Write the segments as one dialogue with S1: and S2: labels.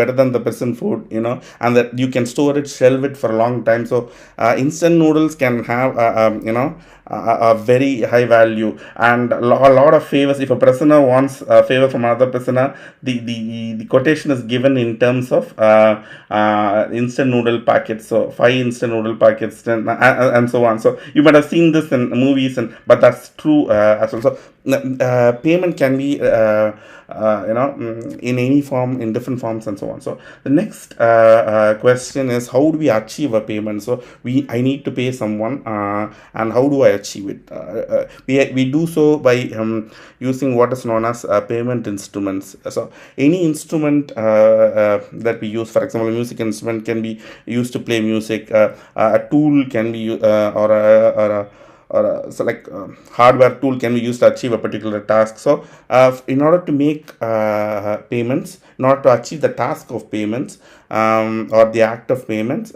S1: better than the present food, and that you can store it, shelve it for a long time. So instant noodles can have a very high value, and a lot of favors. If a prisoner wants a favor from another prisoner, the quotation is given in terms of instant noodle packets. So 5 instant noodle packets, and so on. So you might have seen this in movies, but that's true as well. So payment can be in any form, in different forms, and so on. So the next question is, how do we achieve a payment? So I need to pay someone, and how do I achieve it? We do so by using what is known as payment instruments. So any instrument that we use, for example, a music instrument can be used to play music. A tool can be so like hardware tool can be used to achieve a particular task. So in order to make payments, in order to achieve the task of payments, or the act of payments,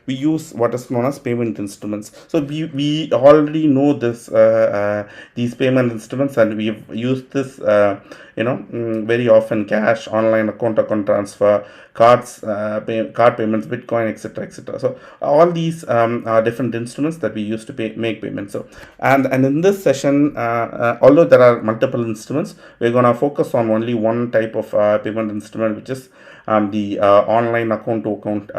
S1: we use what is known as payment instruments. So we already know these payment instruments, and we've used this very often: cash, online account transfer, card payments, Bitcoin, etc. So all these are different instruments that we use to make payments. So and in this session, although there are multiple instruments, we're going to focus on only one type of payment instrument, which is the online account to account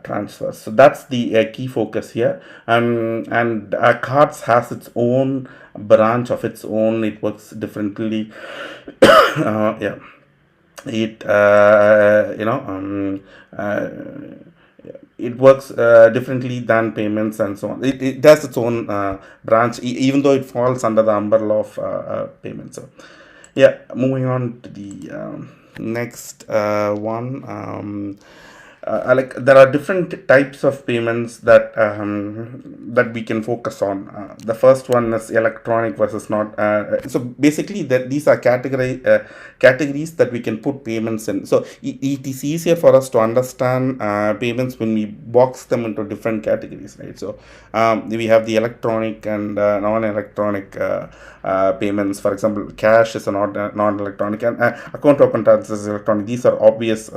S1: transfers. So that's the key focus here. And cards has its own branch of its own. It works differently. Yeah, it it works differently than payments, and so on. It has its own branch, even though it falls under the umbrella of payments. So yeah, moving on to the next one. Like there are different types of payments that we can focus on. The first one is electronic versus not. So basically, that these are categories that we can put payments in. So it is easier for us to understand payments when we box them into different categories, right? So we have the electronic and non-electronic payments. For example, cash is a non-electronic, and account to account transfers is electronic. These are obvious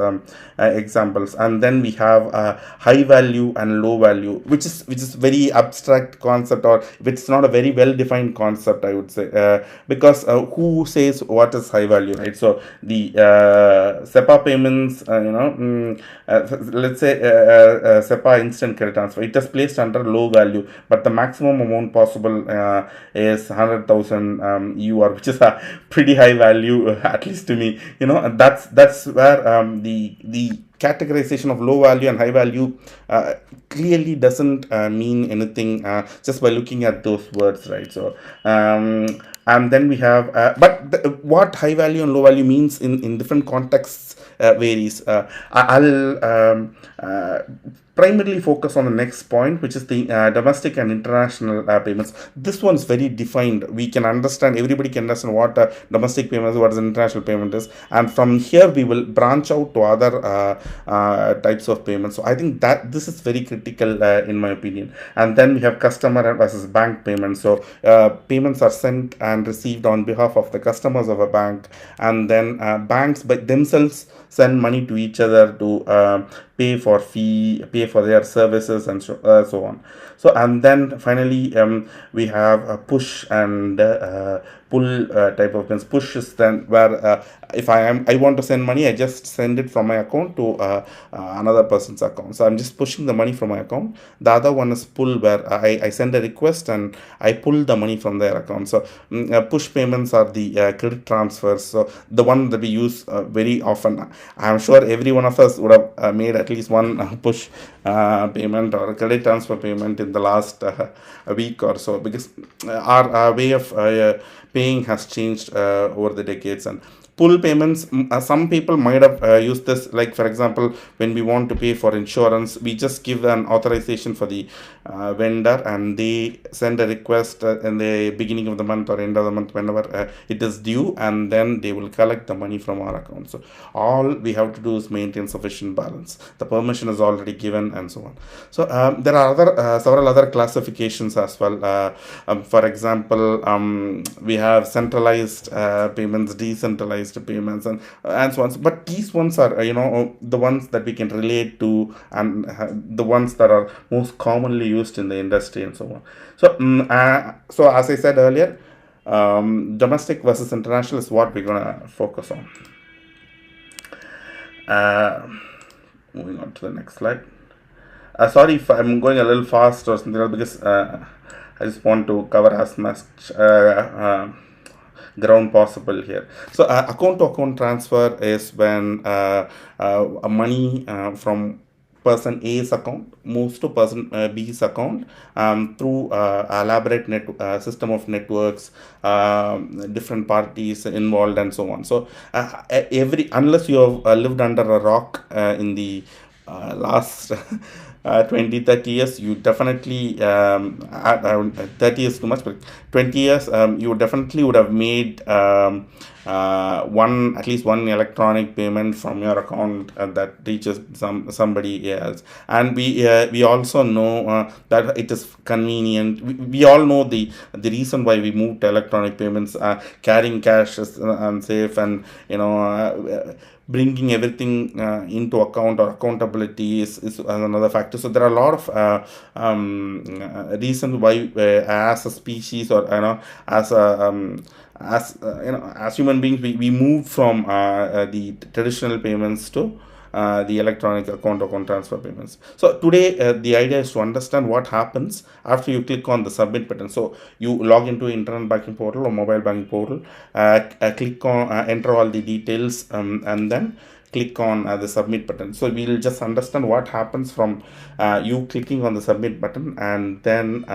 S1: examples. And then we have high value and low value, which is very abstract concept, or it's not a very well defined concept, I would say, because who says what is high value, right? So the SEPA payments, let's say SEPA instant credit transfer, it is placed under low value, but the maximum amount possible is 100,000 EUR, which is a pretty high value, at least to me. And that's where the categorization of low value and high value clearly doesn't mean anything just by looking at those words, right? So and then we have what high value and low value means in different contexts varies. I'll primarily focus on the next point, which is the domestic and international payments. This one is very defined. We can understand, everybody can understand what domestic payments, what is an international payment is, and from here we will branch out to other types of payments. So I think that this is very critical in my opinion. And then we have customer versus bank payments. So payments are sent and received on behalf of the customers of a bank, and then banks by themselves send money to each other to pay for their services, and so on. So and then finally we have a push and pull type of payments. Push is then where if I want to send money, I just send it from my account to another person's account. So I'm just pushing the money from my account. The other one is pull, where I send a request and I pull the money from their account. So push payments are the credit transfers. So the one that we use very often. I'm sure every one of us would have made at least one push payment or credit transfer payment in the last week or so, because our way of paying has changed over the decades. And pull payments, some people might have used this, like for example, when we want to pay for insurance, we just give an authorization for the vendor, and they send a request in the beginning of the month or end of the month, whenever it is due, and then they will collect the money from our account. So all we have to do is maintain sufficient balance. The permission is already given, and so on. So there are several other classifications as well. For example, we have centralized payments, decentralized tokenized payments and so on. But these ones are the ones that we can relate to, and the ones that are most commonly used in the industry and so on. So as I said earlier, domestic versus international is what we're gonna focus on. uh, Moving on to the next slide. Sorry if I'm going a little fast or something else, because I just want to cover as much ground possible here. So account to account transfer is when money from person A's account moves to person B's account through elaborate system of networks, different parties involved and so on. So every unless you have lived under a rock in the last 20-30 years, you definitely 30 years too much, but 20 years, you definitely would have made one, at least one electronic payment from your account that reaches somebody else. And we also know that it is convenient. We all know the reason why we moved to electronic payments. Carrying cash is unsafe, and bringing everything into account or accountability is another factor. So there are a lot of reasons why, as a species, or as a as human beings, we move from the traditional payments to the electronic account to account transfer payments. So today, the idea is to understand what happens after you click on the submit button. So you log into internet banking portal or mobile banking portal, click on enter all the details, and then click on the submit button. So we'll just understand what happens from you clicking on the submit button, and then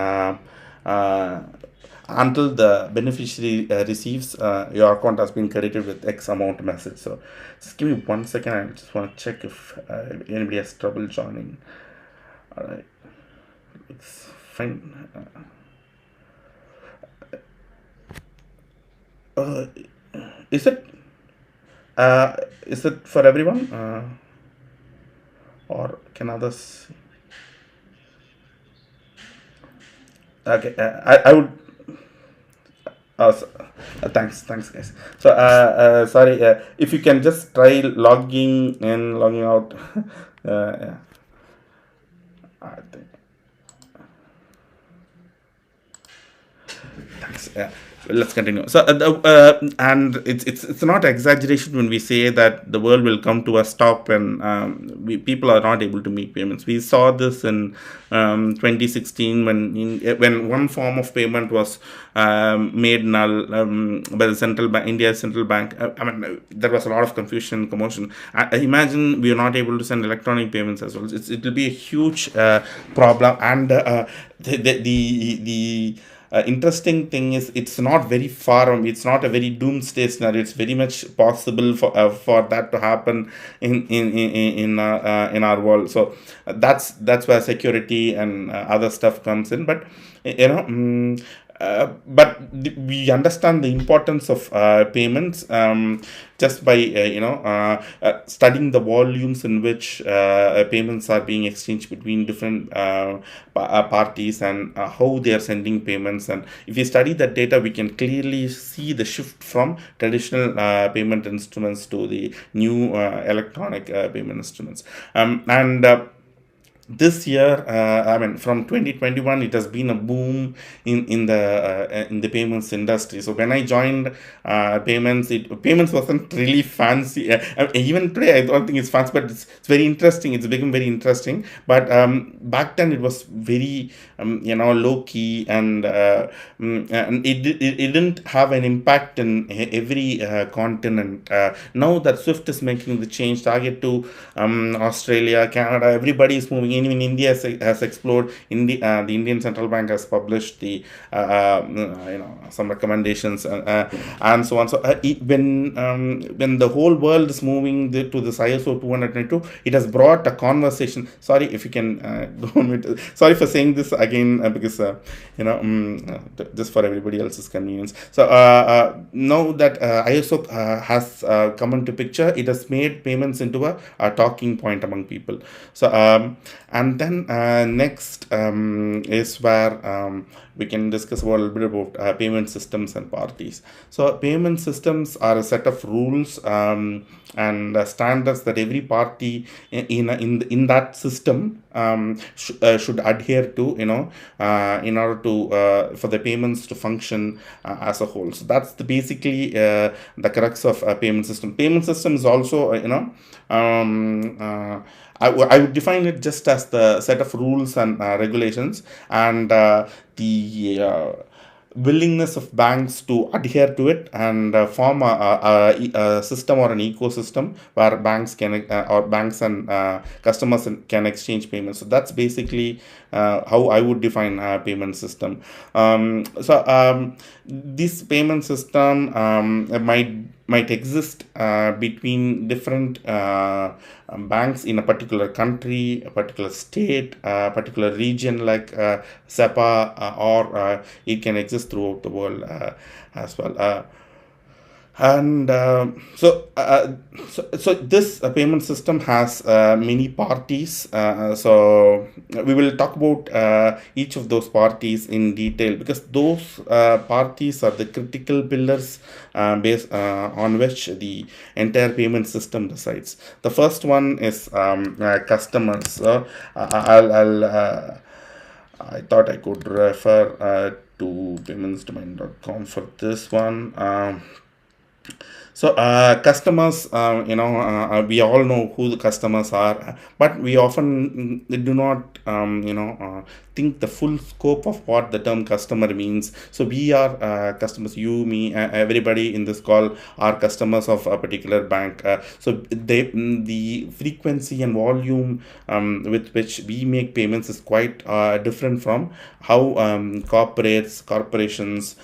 S1: until the beneficiary receives your account has been credited with X amount message. So just give me 1 second. I just want to check if anybody has trouble joining. All right, it's fine. Uh, is it for everyone, or can others? Okay, I would. Thanks, guys. So, sorry, if you can just try logging in, logging out. Yeah, I think. Thanks. Yeah. Let's continue. So, and it's not exaggeration when we say that the world will come to a stop when people are not able to make payments. We saw this in 2016 when one form of payment was made null by the central bank, India's central bank. I mean, there was a lot of confusion, commotion. I imagine we are not able to send electronic payments as well. It will be a huge problem, and the interesting thing is it's not very far. It's not a very doomsday scenario. It's very much possible for that to happen in our world. So that's where security and other stuff comes in. But we understand the importance of payments just by studying the volumes in which payments are being exchanged between different parties, and how they are sending payments. And if we study that data, we can clearly see the shift from traditional payment instruments to the new electronic payment instruments. And this year, I mean, from 2021, it has been a boom in the payments industry. So when I joined payments wasn't really fancy. Even today, I don't think it's fancy, but it's very interesting. It's become very interesting. But back then, it was very low key, and it didn't have an impact in every continent. Now that Swift is making the change, target to Australia, Canada, everybody is moving in. Even India has explored. The Indian Central Bank has published the some recommendations and so on. So when the whole world is moving to this ISO20022, it has brought a conversation. Sorry if you can go on with. Sorry for saying this again, because just for everybody else's convenience. So now that ISO has come into picture, it has made payments into a talking point among people. So And then next is where we can discuss a little bit about payment systems and parties. So payment systems are a set of rules and standards that every party in that system should adhere to, in order to for the payments to function as a whole. So that's basically the crux of a payment system. Payment system is also I would define it just as the set of rules and regulations, and the willingness of banks to adhere to it and form a system or an ecosystem where banks can or banks and customers can exchange payments. So that's basically how I would define a payment system. This payment system might exist between different banks in a particular country, a particular state, a particular region like SEPA, or it can exist throughout the world as well. And so this payment system has many parties. So we will talk about each of those parties in detail, because those parties are the critical pillars based on which the entire payment system decides. The first one is customers. I thought I could refer to paymentsdomain.com for this one. Customers, we all know who the customers are, but we often do not, think the full scope of what the term customer means. So we are customers, you, me, everybody in this call are customers of a particular bank. The frequency and volume with which we make payments is quite different from how corporations, governments,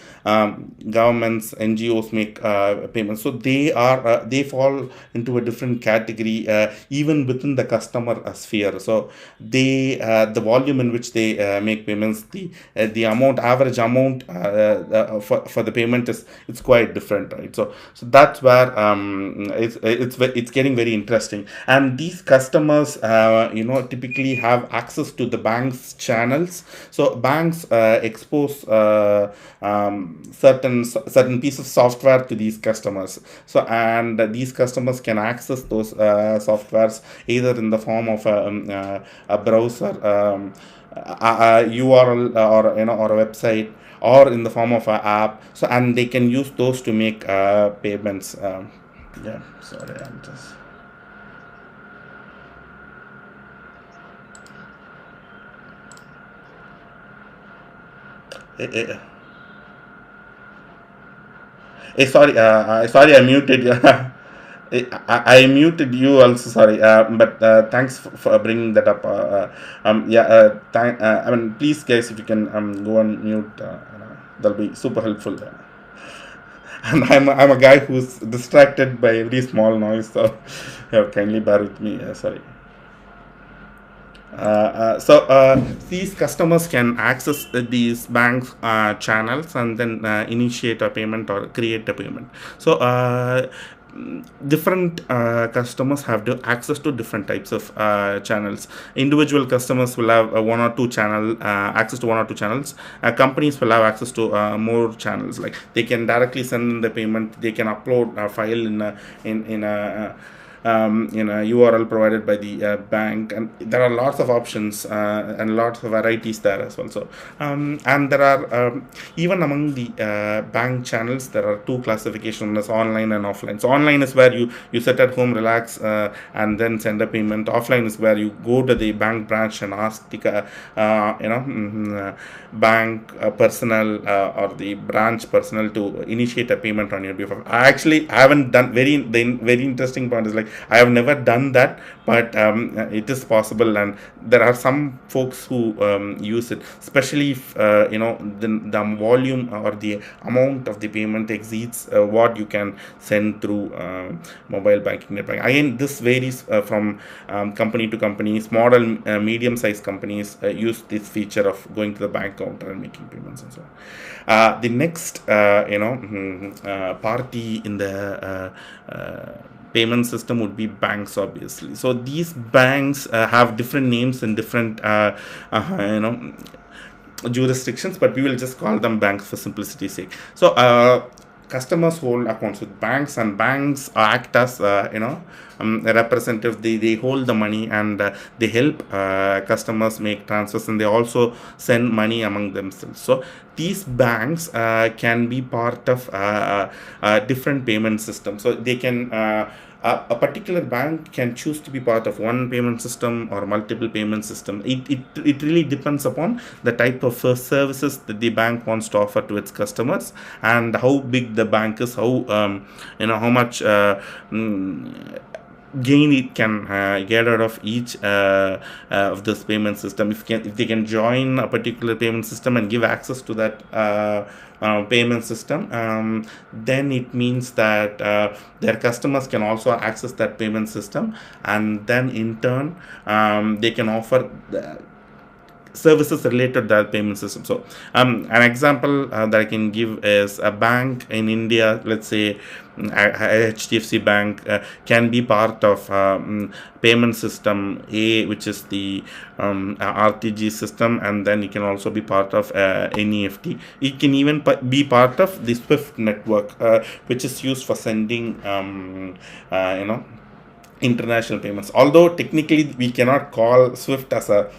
S1: NGOs make payments. So they fall into a different category even within the customer sphere. So the volume in which they make payments, the average amount for the payment it's quite different, right? So that's where it's getting very interesting. And these customers typically have access to the bank's channels. So banks expose certain piece of software to these customers. So and these customers can access those softwares either in the form of a browser, a URL, or a website, or in the form of an app. So and they can use those to make payments. Yeah, sorry, I'm just. Eh, eh, sorry, I muted you. I muted you also. Sorry, but thanks for bringing that up. I mean, please, guys, if you can go on mute, that'll be super helpful. And I'm a guy who's distracted by every small noise, so kindly bear with me. Sorry. These customers can access these bank channels and then initiate a payment or create a payment. So different customers have access to different types of channels. Individual customers will have one or two channel access to one or two channels. Companies will have access to more channels. Like they can directly send in the payment. They can upload a file in a URL provided by the bank, and there are lots of options and lots of varieties there as well. So and there are even among the bank channels there are two classifications, as online and offline. So online is where you sit at home, relax, and then send a payment. Offline is where you go to the bank branch and ask the bank personnel or the branch personnel to initiate a payment on your behalf. I haven't done the very interesting point is like I have never done that, but it is possible, and there are some folks who use it, especially if the volume or the amount of the payment exceeds what you can send through mobile banking, net banking. Again, this varies from company to company. Small and medium-sized companies use this feature of going to the bank counter and making payments and so on. The next party in the payment system would be banks, obviously. So these banks have different names in different jurisdictions, but we will just call them banks for simplicity's sake. So customers hold accounts with banks, and banks act as a representative. They hold the money, and they help customers make transfers, and they also send money among themselves. So these banks can be part of different payment systems. So they can a particular bank can choose to be part of one payment system or multiple payment system. It really depends upon the type of services that the bank wants to offer to its customers, and how big the bank is, how much gain it can get out of each of this payment system. If they can join a particular payment system and give access to that payment system, then it means that their customers can also access that payment system, and then in turn they can offer services related to that payment system. So an example that I can give is a bank in India, let's say HDFC Bank, can be part of payment system A, which is the RTG system, and then it can also be part of NEFT. It can even be part of the SWIFT network, which is used for sending international payments. Although technically we cannot call SWIFT as a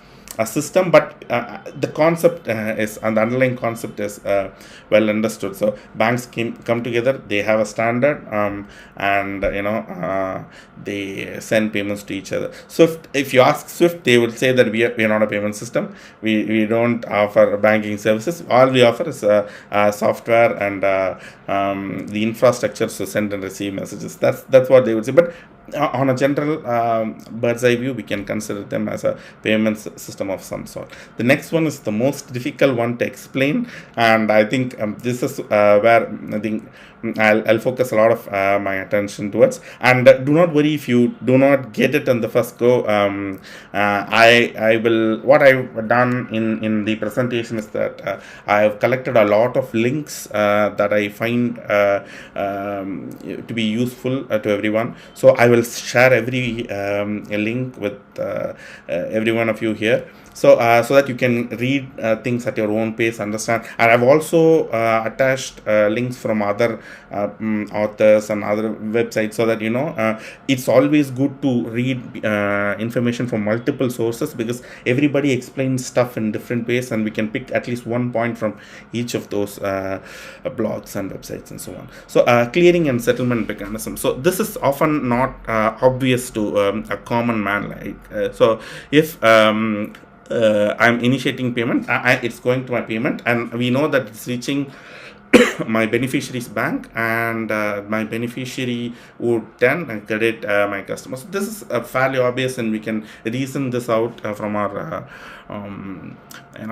S1: system, but the concept is, and the underlying concept is well understood. So banks come together, they have a standard, and they send payments to each other. So if you ask SWIFT, they will say that we are not a payment system. We don't offer banking services. All we offer is software and the infrastructure to send and receive messages. That's what they would say. But on a general bird's eye view, we can consider them as a payment system of some sort. The next one is the most difficult one to explain, and I think this is where I think I'll focus a lot of my attention towards. And do not worry if you do not get it on the first go. I will. What I've done in the presentation is that I have collected a lot of links that I find to be useful to everyone. So I will share every link with every one of you here, so that you can read things at your own pace, understand. And I've also attached links from other authors and other websites, so that it's always good to read information from multiple sources, because everybody explains stuff in different ways, and we can pick at least one point from each of those blogs and websites and so on. So clearing and settlement mechanism. So this is often not obvious to a common man. Like so if I'm initiating payment, it's going to my payment, and we know that it's reaching my beneficiary's bank, and my beneficiary would then credit my customers. This is fairly obvious, and we can reason this out from our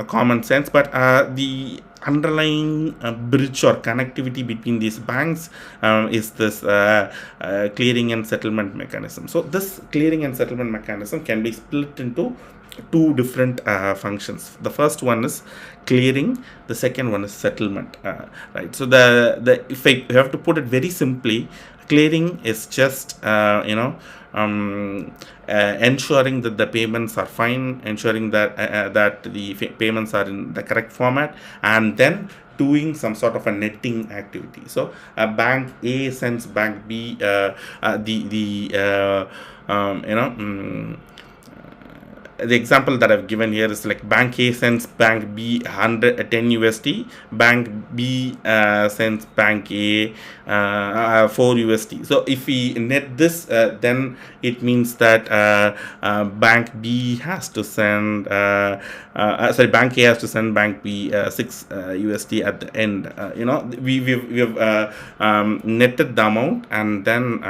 S1: common sense. But the underlying bridge or connectivity between these banks is this clearing and settlement mechanism. So this clearing and settlement mechanism can be split into two different functions. The first one is clearing, the second one is settlement, right? So if I have to put it very simply, clearing is just ensuring that the payments are fine, ensuring that that the payments are in the correct format, and then doing some sort of a netting activity. So bank A sends bank B the example that I've given here is like bank A sends bank B 10 USD, bank B sends bank A 4 USD. So if we net this, then it means that bank B has to send bank A has to send bank B 6 USD at the end. We've netted the amount, and then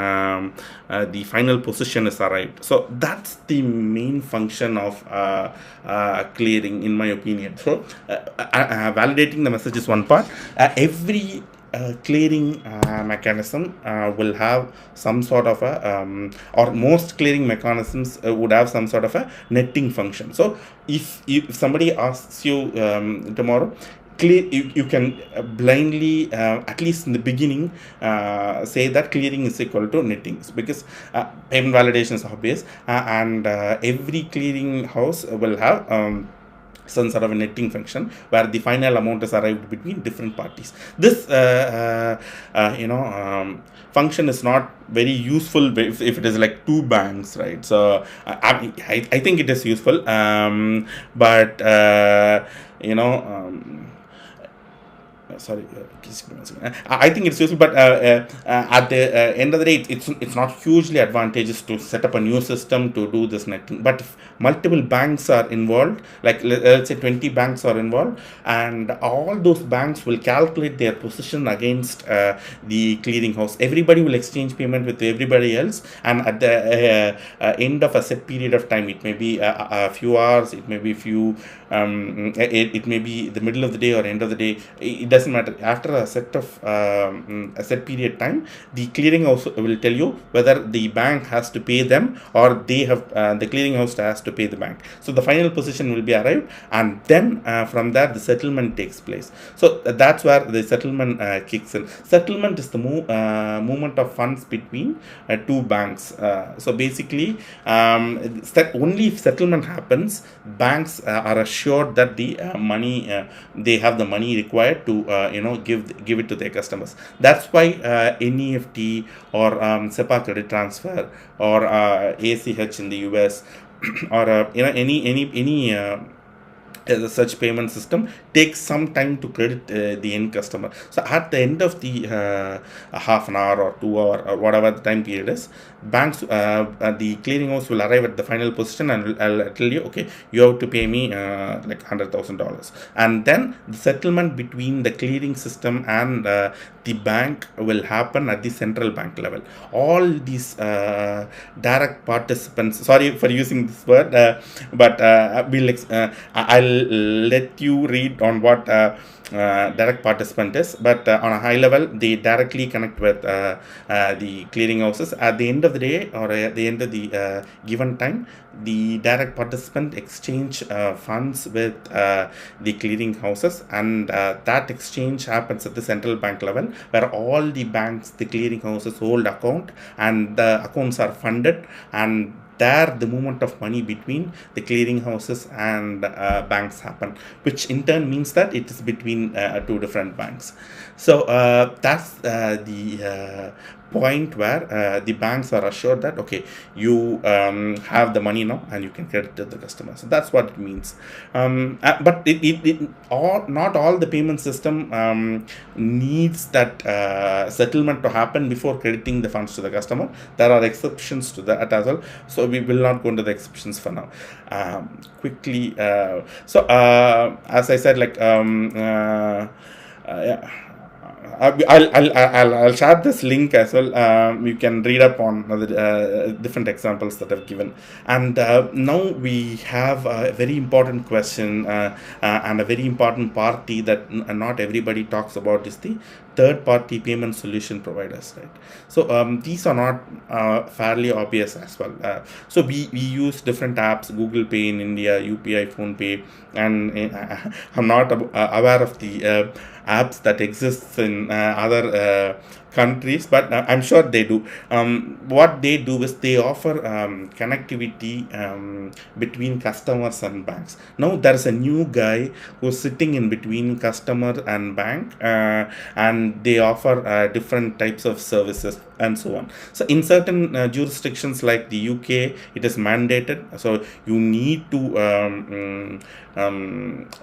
S1: the final position is arrived. So that's the main function of clearing, in my opinion. So validating the message is one part. Every clearing mechanism will have some sort of a or most clearing mechanisms would have some sort of a netting function. So if somebody asks you tomorrow, you can blindly, at least in the beginning, say that clearing is equal to netting, because payment validation is obvious, and every clearing house will have some sort of a netting function where the final amount is arrived between different parties. This function is not very useful if it is like two banks, right? So I think it is useful, but you know sorry, please give me 1 second. I think it's useful, but at the end of the day, it's not hugely advantageous to set up a new system to do this netting. But if multiple banks are involved, like let's say 20 banks are involved, and all those banks will calculate their position against the clearing house. Everybody will exchange payment with everybody else, and at the end of a set period of time, it may be a few hours, it may be few, it may be the middle of the day or end of the day. It doesn't matter. After a set period time, the clearing house will tell you whether the bank has to pay them, or they have the clearing house has to pay the bank. So the final position will be arrived, and then from there the settlement takes place. So that's where the settlement kicks in. Settlement is the movement of funds between two banks. So basically, only if settlement happens, banks are assured that the money, they have the money required to give it to their customers. That's why NEFT or SEPA credit transfer or ACH in the US or any such payment system takes some time to credit the end customer. So at the end of the half an hour or 2 hour or whatever the time period is, banks, the clearinghouse will arrive at the final position and I'll tell you, okay, you have to pay me like $100,000, and then the settlement between the clearing system and the bank will happen at the central bank level. All these direct participants, sorry for using this word, but I'll let you read on what direct participant is, but on a high level, they directly connect with the clearing houses. At the end of the day, or at the end of the given time, the direct participant exchange funds with the clearing houses, and that exchange happens at the central bank level, where all the banks, the clearing houses hold account, and the accounts are funded, and there the movement of money between the clearing houses and banks happen, which in turn means that it is between two different banks. So that's the point where the banks are assured that, okay, you have the money now and you can credit to the customer. So that's what it means. But not all the payment system needs that settlement to happen before crediting the funds to the customer. There are exceptions to that as well, so we will not go into the exceptions for now. Quickly, as I said, like yeah, I'll share this link as well. You can read up on the different examples that I've given. And now we have a very important question and a very important party that not everybody talks about, is the third-party payment solution providers, right? So these are not fairly obvious as well. So we use different apps, Google Pay in India, UPI, PhonePe, and I'm not aware of the apps that exists in other countries, but I'm sure they do. What they do is they offer connectivity between customers and banks. Now there's a new guy who's sitting in between customer and bank, and they offer different types of services and so on. So in certain jurisdictions like the UK, it is mandated. So you need to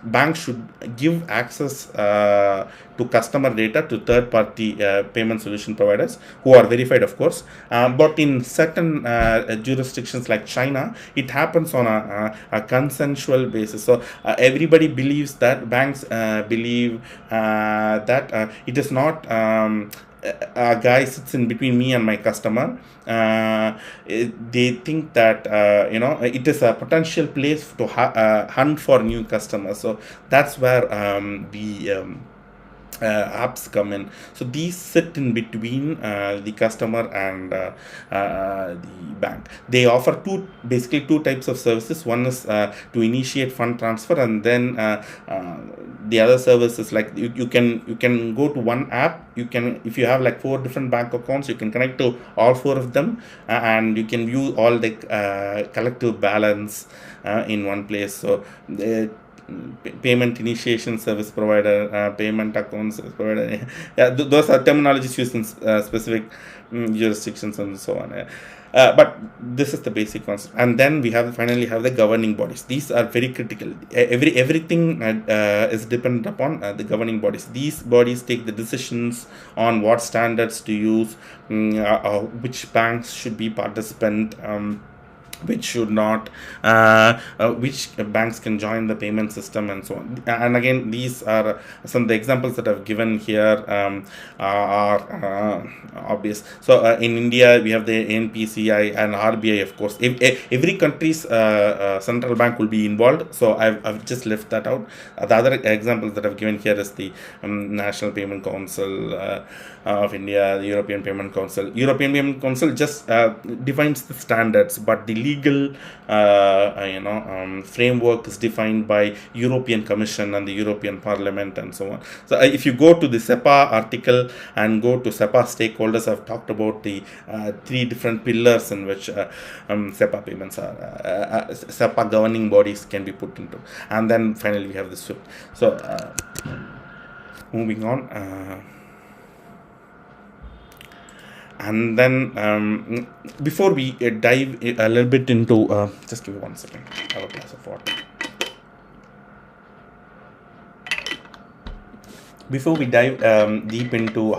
S1: banks should give access to customer data to third-party payment solution providers who are verified, of course. But in certain jurisdictions like China, it happens on a consensual basis. So everybody believes that banks believe that it is not a guy sits in between me and my customer. They think that it is a potential place to hunt for new customers. So that's where we apps come in. So these sit in between the customer and the bank. They offer basically two types of services. One is to initiate fund transfer, and then the other service is like you can go to one app. You can, if you have like 4 different bank accounts, you can connect to all 4 of them, and you can view all the collective balance in one place. So payment initiation service provider, payment account service provider. Yeah, those are terminologies used in specific jurisdictions and so on. But this is the basic concept, and then we finally have the governing bodies. These are very critical. Everything is dependent upon the governing bodies. These bodies take the decisions on what standards to use, which banks should be participant, which should not, which banks can join the payment system, and so on. And again, these are some of the examples that I've given here, are obvious. So in India, we have the NPCI and RBI, of course. Every country's central bank will be involved, so I've just left that out. The other examples that I've given here is the National Payment Council of India, the European Payment Council. European Payment Council just defines the standards, but the legal framework is defined by European Commission and the European Parliament and so on. So if you go to the SEPA article and go to SEPA stakeholders, I've talked about the 3 different pillars in which SEPA payments are, SEPA governing bodies can be put into. And then finally we have the SWIFT. So moving on. And then before we dive a little bit into, just give me 1 second, I have a glass of water. Before we dive deep into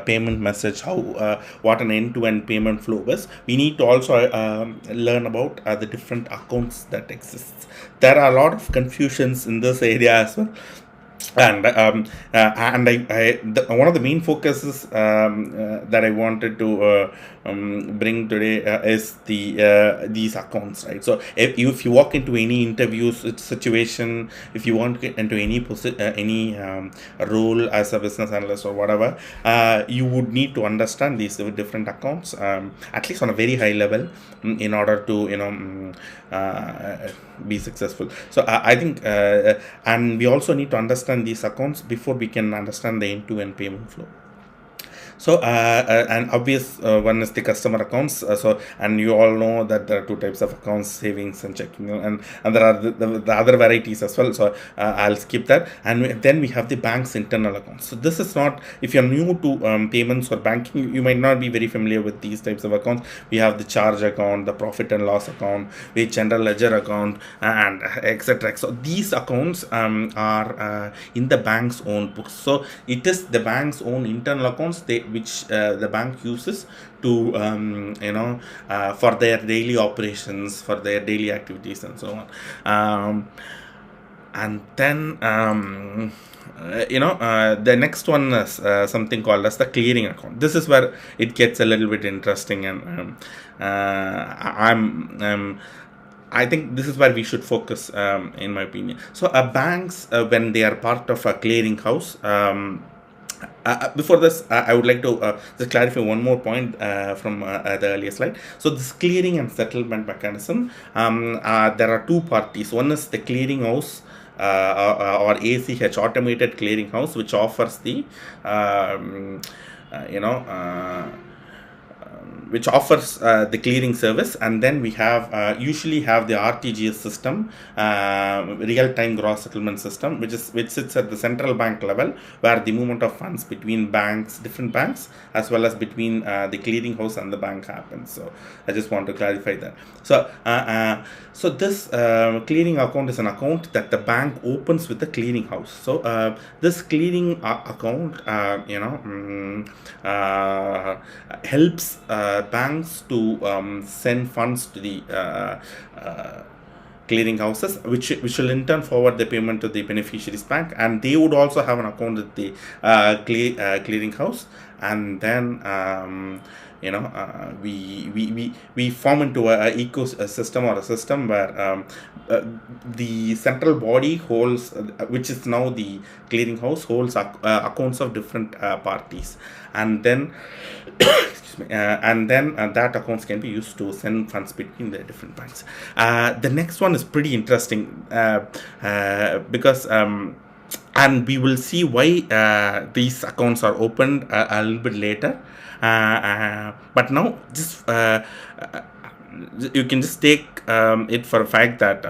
S1: payment message, what an end-to-end payment flow is, we need to also learn about the different accounts that exist. There are a lot of confusions in this area as well. And one of the main focuses that I wanted to bring today is these accounts, right? So if you walk into any interview situation, if you want to get into any role as a business analyst or whatever, you would need to understand these different accounts, at least on a very high level, in order to be successful. So I think and we also need to understand these accounts before we can understand the end-to-end payment flow. So an obvious one is the customer accounts. And you all know that there are 2 types of accounts: savings and checking, and there are the other varieties as well. So I'll skip that. And then we have the bank's internal accounts. So this is not, if you're new to payments or banking, you might not be very familiar with these types of accounts. We have the charge account, the profit and loss account, the general ledger account, and etc. So these accounts are in the bank's own books. So it is the bank's own internal accounts which the bank uses to for their daily operations, for their daily activities, and so on. And then the next one is something called as the clearing account. This is where it gets a little bit interesting, and I think this is where we should focus, in my opinion. So banks, when they are part of a clearing house, before this, I would like to just clarify one more point from the earlier slide. So this clearing and settlement mechanism, there are 2 parties. One is the clearing house, or ACH, automated clearing house, which offers the the clearing service. And then we have usually have the RTGS system, real-time gross settlement system, which sits at the central bank level, where the movement of funds between different banks, as well as between the clearing house and the bank happens. So I just want to clarify that. So this clearing account is an account that the bank opens with the clearing house. So this clearing account helps banks to send funds to the clearing houses, which will in turn forward the payment to the beneficiary's bank, and they would also have an account at the clearing house. and then we form into a ecosystem or a system where uh, the central body holds, which is now the clearinghouse, holds accounts of different parties, and then excuse me, and then that accounts can be used to send funds between the different banks. The next one is pretty interesting because and we will see why these accounts are opened a little bit later. But now just you can just take it for a fact that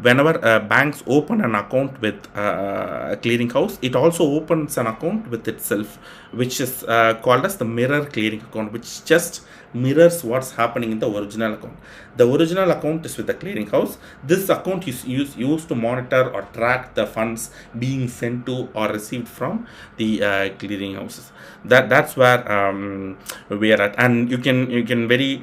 S1: whenever banks open an account with a clearinghouse, it also opens an account with itself, which is called as the mirror clearing account, which just mirrors what's happening in the original account. The original account is with the clearinghouse. This account is used to monitor or track the funds being sent to or received from the clearinghouses. That's where we are at, and you can very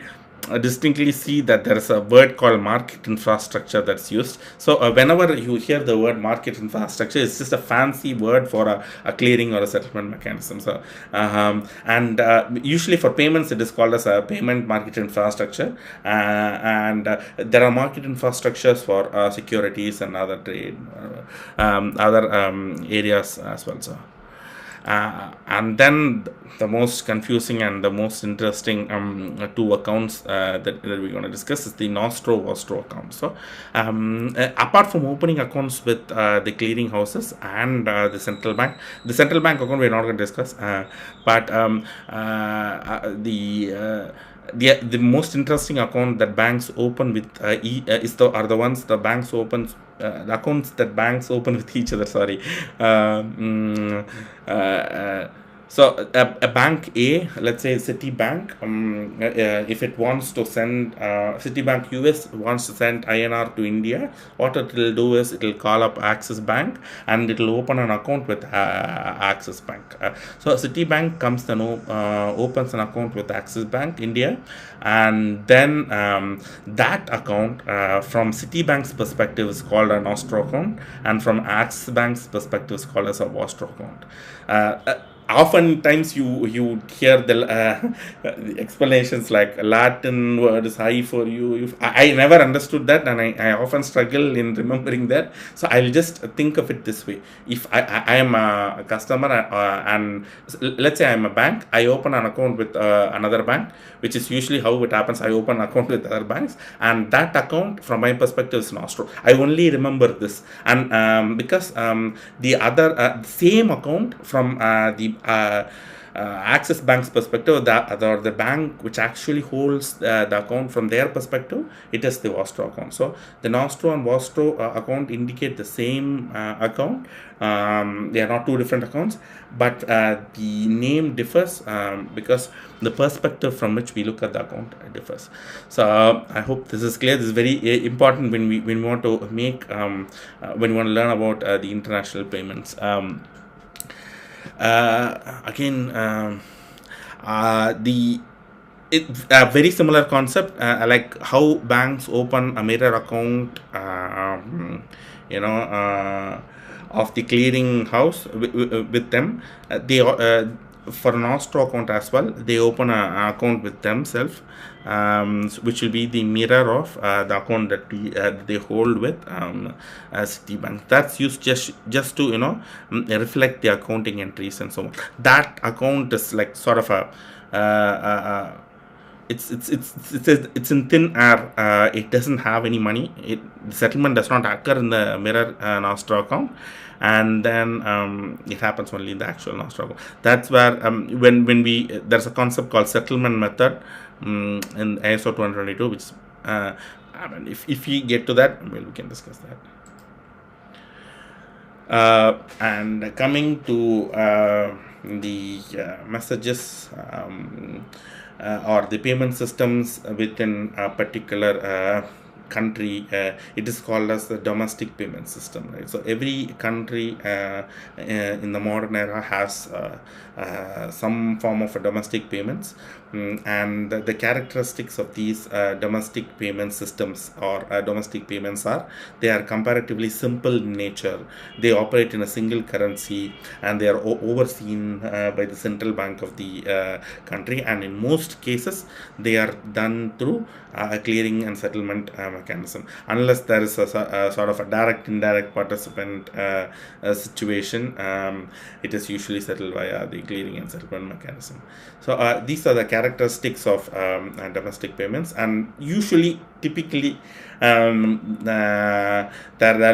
S1: distinctly see that there is a word called market infrastructure that's used. So whenever you hear the word market infrastructure, it's just a fancy word for a clearing or a settlement mechanism. So and usually for payments it is called as a payment market infrastructure, and there are market infrastructures for securities and other trade other areas as well. So and then the most confusing and the most interesting two accounts that we're going to discuss is the Nostro account. So apart from opening accounts with the clearing houses and the central bank account we're not going to discuss, but the most interesting account that banks open with are the ones the banks opens the accounts that banks open with each other. Sorry. So a bank A, let's say Citibank, if it wants to send Citibank US wants to send INR to India, what it will do is it will call up Axis Bank and it will open an account with Axis Bank. So Citibank comes to know, opens an account with Axis Bank India, and then that account from Citibank's perspective is called a Nostro account, and from Axis Bank's perspective is called as a Vostro account. Oftentimes you hear the explanations like Latin word is high for you. I never understood that, and I often struggle in remembering that. So I'll just think of it this way: if I am a customer and let's say I'm a bank, I open an account with another bank, which is usually how it happens. I open an account with other banks, and that account from my perspective is Nostro. I only remember this, and because the other same account from the Axis Bank's perspective, the bank which actually holds the account from their perspective, it is the Vostro account. So the Nostro and Vostro account indicate the same account. They are not two different accounts, but the name differs because the perspective from which we look at the account differs. So I hope this is clear. This is very important when we want to make when we want to learn about the international payments. Again, very similar concept, like how banks open a mirror account, of the clearing house with them. They for an Nostro account as well, they open an account with themselves, which will be the mirror of the account that they hold with Citibank. That's used just to reflect the accounting entries and so on. That account is like sort of a it's in thin air. It doesn't have any money. The settlement does not occur in the mirror Nostro account, and then it happens only in the actual Nostro account. That's where when we there's a concept called settlement method in ISO20022, which if we get to that, well, we can discuss that. And coming to the messages or the payment systems within a particular country, it is called as the domestic payment system, right? So every country in the modern era has some form of a domestic payments. And the characteristics of these domestic payment systems or domestic payments are, they are comparatively simple in nature, they operate in a single currency, and they are overseen by the central bank of the country, and in most cases they are done through a clearing and settlement mechanism, unless there is a sort of a direct indirect participant situation. It is usually settled via the clearing and settlement mechanism. So these are the characteristics of domestic payments, and usually typically there'll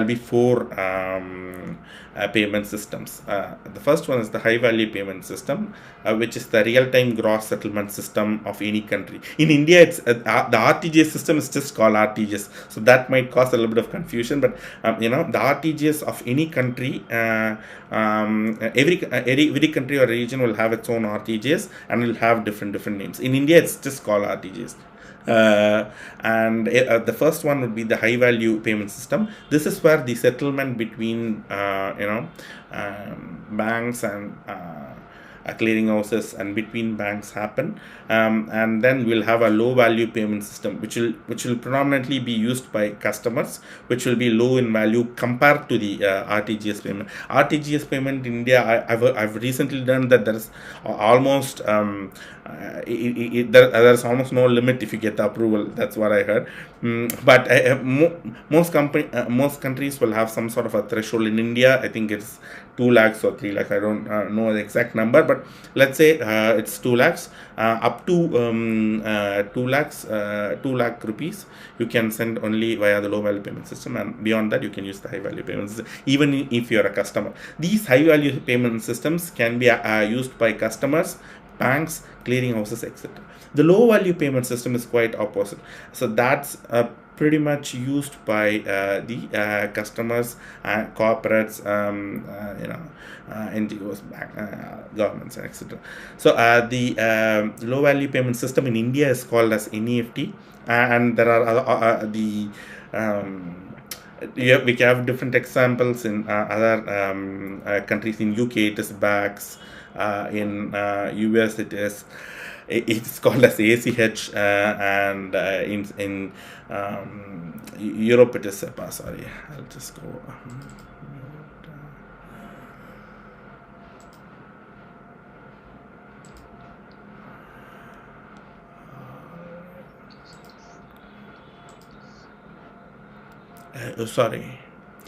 S1: be four payment systems. The first one is the high value payment system, which is the real time gross settlement system of any country. In India, it's the RTGS system is just called RTGS, so that might cause a little bit of confusion. But the RTGS of any country, every country or region will have its own RTGS and will have different names. In India, it's just called RTGS. And the first one would be the high value payment system. This is where the settlement between banks and clearing houses and between banks happen, and then we'll have a low value payment system which will predominantly be used by customers, which will be low in value compared to the RTGS payment. RTGS payment in India, I've recently done that. There is almost there's almost no limit if you get the approval. That's what I heard. But most countries will have some sort of a threshold. In India, I think it's 2 lakhs or 3 lakhs. I don't know the exact number, but let's say it's 2 lakhs. Up to 2 lakhs, 2 lakh rupees, you can send only via the low value payment system, and beyond that, you can use the high value payment system, even if you're a customer. These high value payment systems can be used by customers, banks, clearing houses, etc. The low value payment system is quite opposite. So that's pretty much used by the customers, corporates, NGOs, governments, etc. So the low value payment system in India is called as NEFT, and there are we have different examples in other countries. In UK, it is BACS. In US, it's called as ACH, and in Europe, it is SEPA. Sorry, I'll just go. Sorry.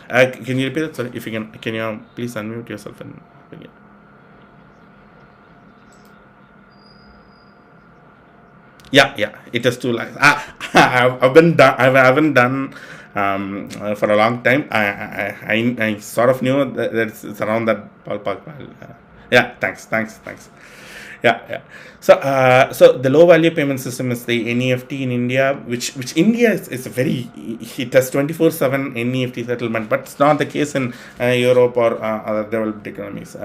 S1: Can you repeat it? Sorry, if you can you please unmute yourself and begin? Yeah, it is 2 lakhs. I haven't done for a long time. I sort of knew that it's around that ballpark. Yeah, thanks. Yeah. So the low value payment system is the NEFT in India, which India is a very, it has 24/7 NEFT settlement, but it's not the case in Europe or other developed economies.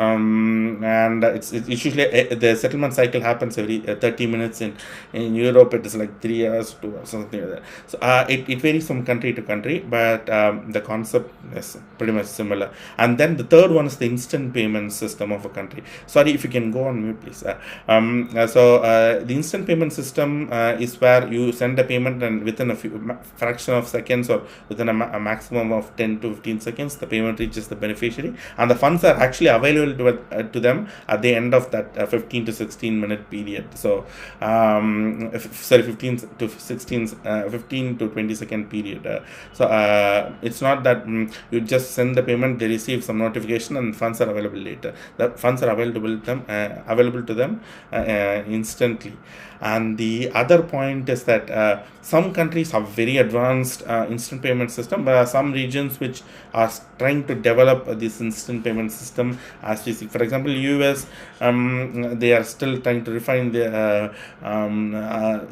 S1: And it's usually the settlement cycle happens every 30 minutes. In Europe, it is like 3 hours, 2 hours, something like that. So it varies from country to country, but the concept is pretty much similar. And then the third one is the instant payment system of a country. Sorry, if you can go on mute, please. The instant payment system is where you send a payment, and within a fraction of seconds, or within a maximum of 10 to 15 seconds, the payment reaches the beneficiary, and the funds are actually available to them at the end of that 15 to 16 minute period. So 15 to 20 second period. It's not that you just send the payment, they receive some notification, and funds are available later. The funds are available to them instantly. And the other point is that some countries have very advanced instant payment system, but some regions which are trying to develop this instant payment system as we see. For example, US, they are still trying to refine the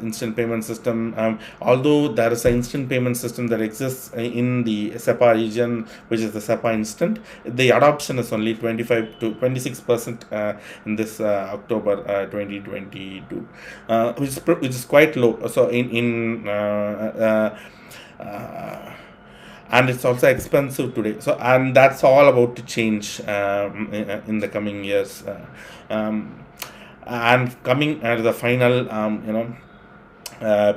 S1: instant payment system. Although there is an instant payment system that exists in the SEPA region, which is the SEPA instant, the adoption is only 25 to 26% in this October 2022, which is quite low. So in uh, and it's also expensive today. So, and that's all about to change in the coming years. And coming at the final,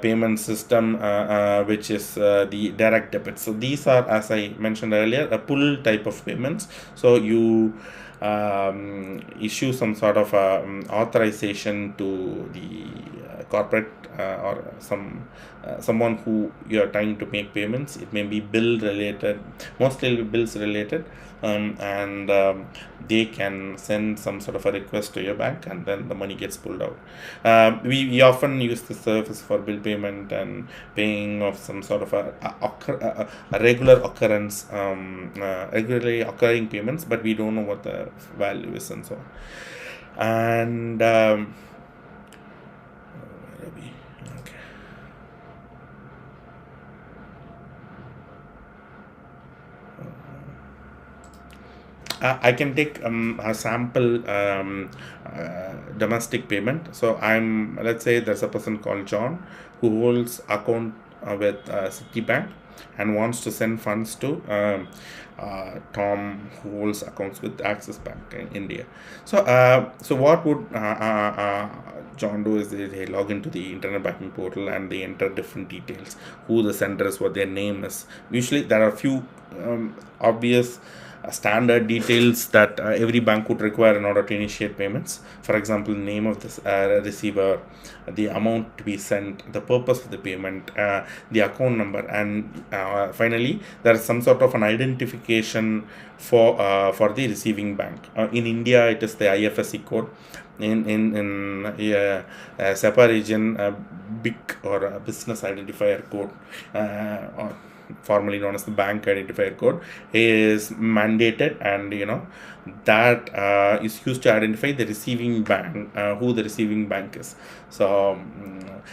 S1: payment system, which is the direct debit. So these are, as I mentioned earlier, a pull type of payments. So you issue some sort of authorization to the corporate or someone who you are trying to make payments. It may be bill related, mostly bills related, and they can send some sort of a request to your bank, and then the money gets pulled out. We often use the service for bill payment and paying of some sort of a regular occurrence, regularly occurring payments, but we don't know what the value is and so on. And where are we? Okay. I can take a sample domestic payment. So let's say there's a person called John who holds account with Citibank and wants to send funds to Tom, who holds accounts with Axis Bank in India. So what would John do is they log into the internet banking portal and they enter different details, who the sender is, what their name is. Usually there are a few obvious standard details that every bank would require in order to initiate payments. For example, name of the receiver, the amount to be sent, the purpose of the payment, the account number, and finally there is some sort of an identification for the receiving bank. In India, it is the IFSC code. In SEPA region, BIC, or a business identifier code, or formerly known as the bank identifier code, is mandated, and that is used to identify the receiving bank, who the receiving bank is. So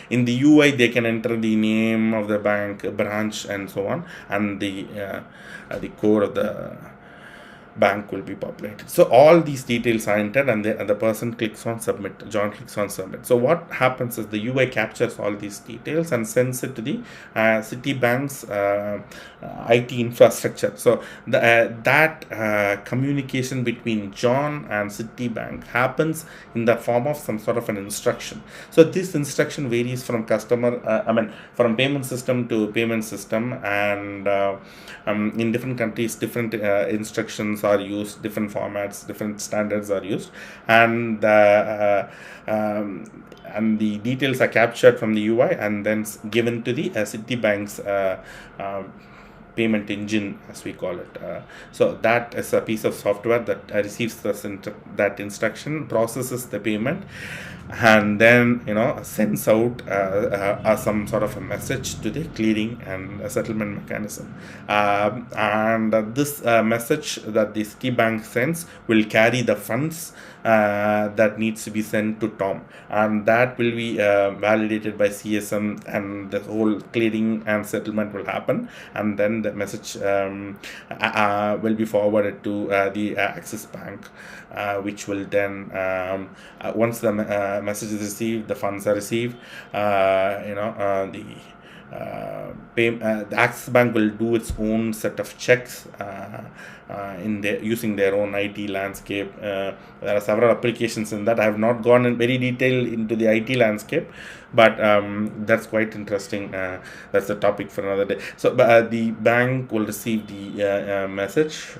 S1: in the UI they can enter the name of the bank, branch, and so on, and the code of the bank will be populated. So all these details are entered, and the person clicks on submit. John clicks on submit. So what happens is the UI captures all these details and sends it to the Citibank's IT infrastructure. So that communication between John and Citibank happens in the form of some sort of an instruction. So this instruction varies from from payment system to payment system, and in different countries different instructions are used, different formats, different standards are used, and the details are captured from the UI and then given to the Citibank's payment engine, as we call it. So that is a piece of software that receives that instruction, processes the payment, and then sends out some sort of a message to the clearing and settlement mechanism. And this message that the Citibank sends will carry the funds that needs to be sent to Tom, and that will be validated by CSM, and the whole clearing and settlement will happen, and then the message will be forwarded to the Axis Bank, which will then once the message is received, the funds are received, the Axis Bank will do its own set of checks using their own IT landscape. There are several applications in that. I have not gone in very detail into the IT landscape, but that's quite interesting. That's a topic for another day. So the bank will receive the message,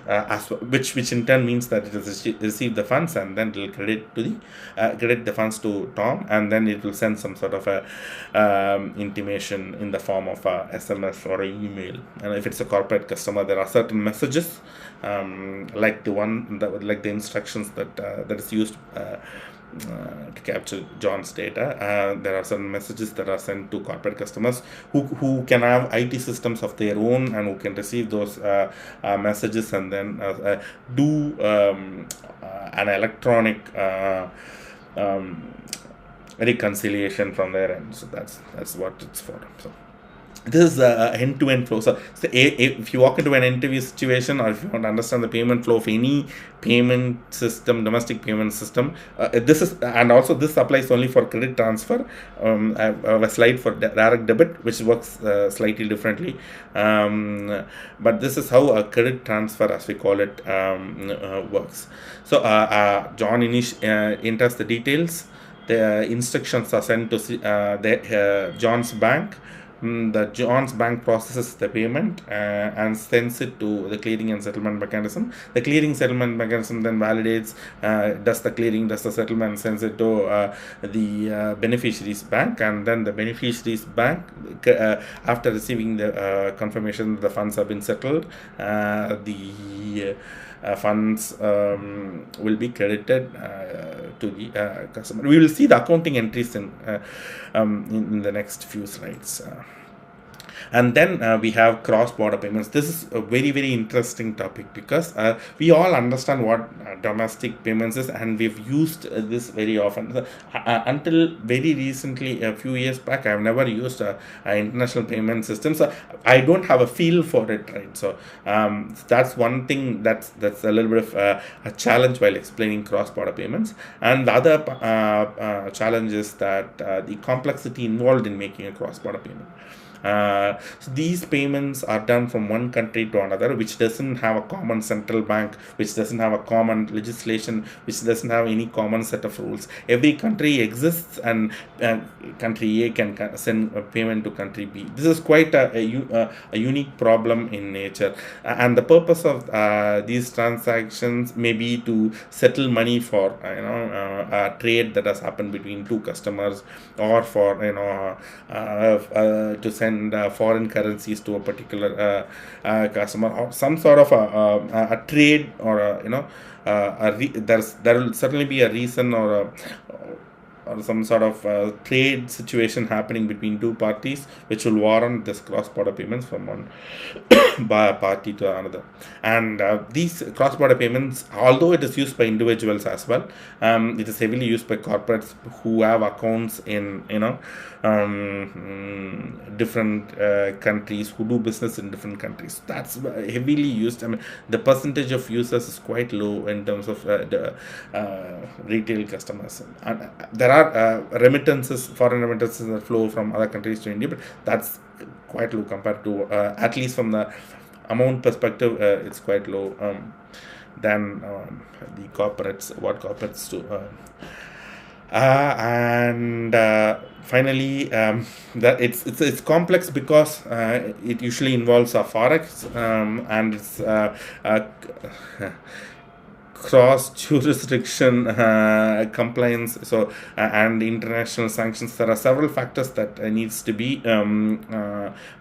S1: which in turn means that it has received the funds, and then it will credit the funds to Tom, and then it will send some sort of a intimation in the form of a SMS or an email. And if it's a corporate customer, there are certain messages, like the instructions that is used to capture John's data. There are certain messages that are sent to corporate customers who can have IT systems of their own, and who can receive those messages and then do an electronic reconciliation from their end. So that's what it's for. So this is a end-to-end flow. So if you walk into an interview situation, or if you want to understand the payment flow of any payment system, domestic payment system, this is, and also this applies only for credit transfer. I have a slide for direct debit, which works slightly differently, but this is how a credit transfer, as we call it, works. So John enters the details. The instructions are sent to John's bank. The John's bank processes the payment and sends it to the clearing and settlement mechanism. The clearing settlement mechanism then validates, does the clearing, does the settlement, sends it to the beneficiary's bank, and then the beneficiary's bank, after receiving the confirmation that the funds have been settled, the funds will be credited to the customer. We will see the accounting entries in the next few slides. And then we have cross-border payments. This is a very, very interesting topic, because we all understand what domestic payments is, and we've used this very often. Until very recently, a few years back, I've never used an international payment system, so I don't have a feel for it, right? So that's one thing that's a little bit of a challenge while explaining cross-border payments. And the other challenge is that the complexity involved in making a cross-border payment. So these payments are done from one country to another, which doesn't have a common central bank, which doesn't have a common legislation, which doesn't have any common set of rules. Every country exists, and country A can send a payment to country B. This is quite a unique problem in nature, and the purpose of these transactions may be to settle money for a trade that has happened between two customers, or for to send foreign currencies to a particular customer, or some sort of a trade, or there will certainly be a reason, or some sort of trade situation happening between two parties, which will warrant this cross-border payments from one by a party to another. And these cross-border payments, although it is used by individuals as well, it is heavily used by corporates who have accounts in different countries, who do business in different countries. That's heavily used. I mean, the percentage of users is quite low in terms of the retail customers. And there are remittances, foreign remittances that flow from other countries to India, but that's quite low compared to, at least from the amount perspective, it's quite low than the corporates, what corporates do. And finally, that it's complex because it usually involves a forex, and it's cross jurisdiction compliance, so and international sanctions. There are several factors that needs to be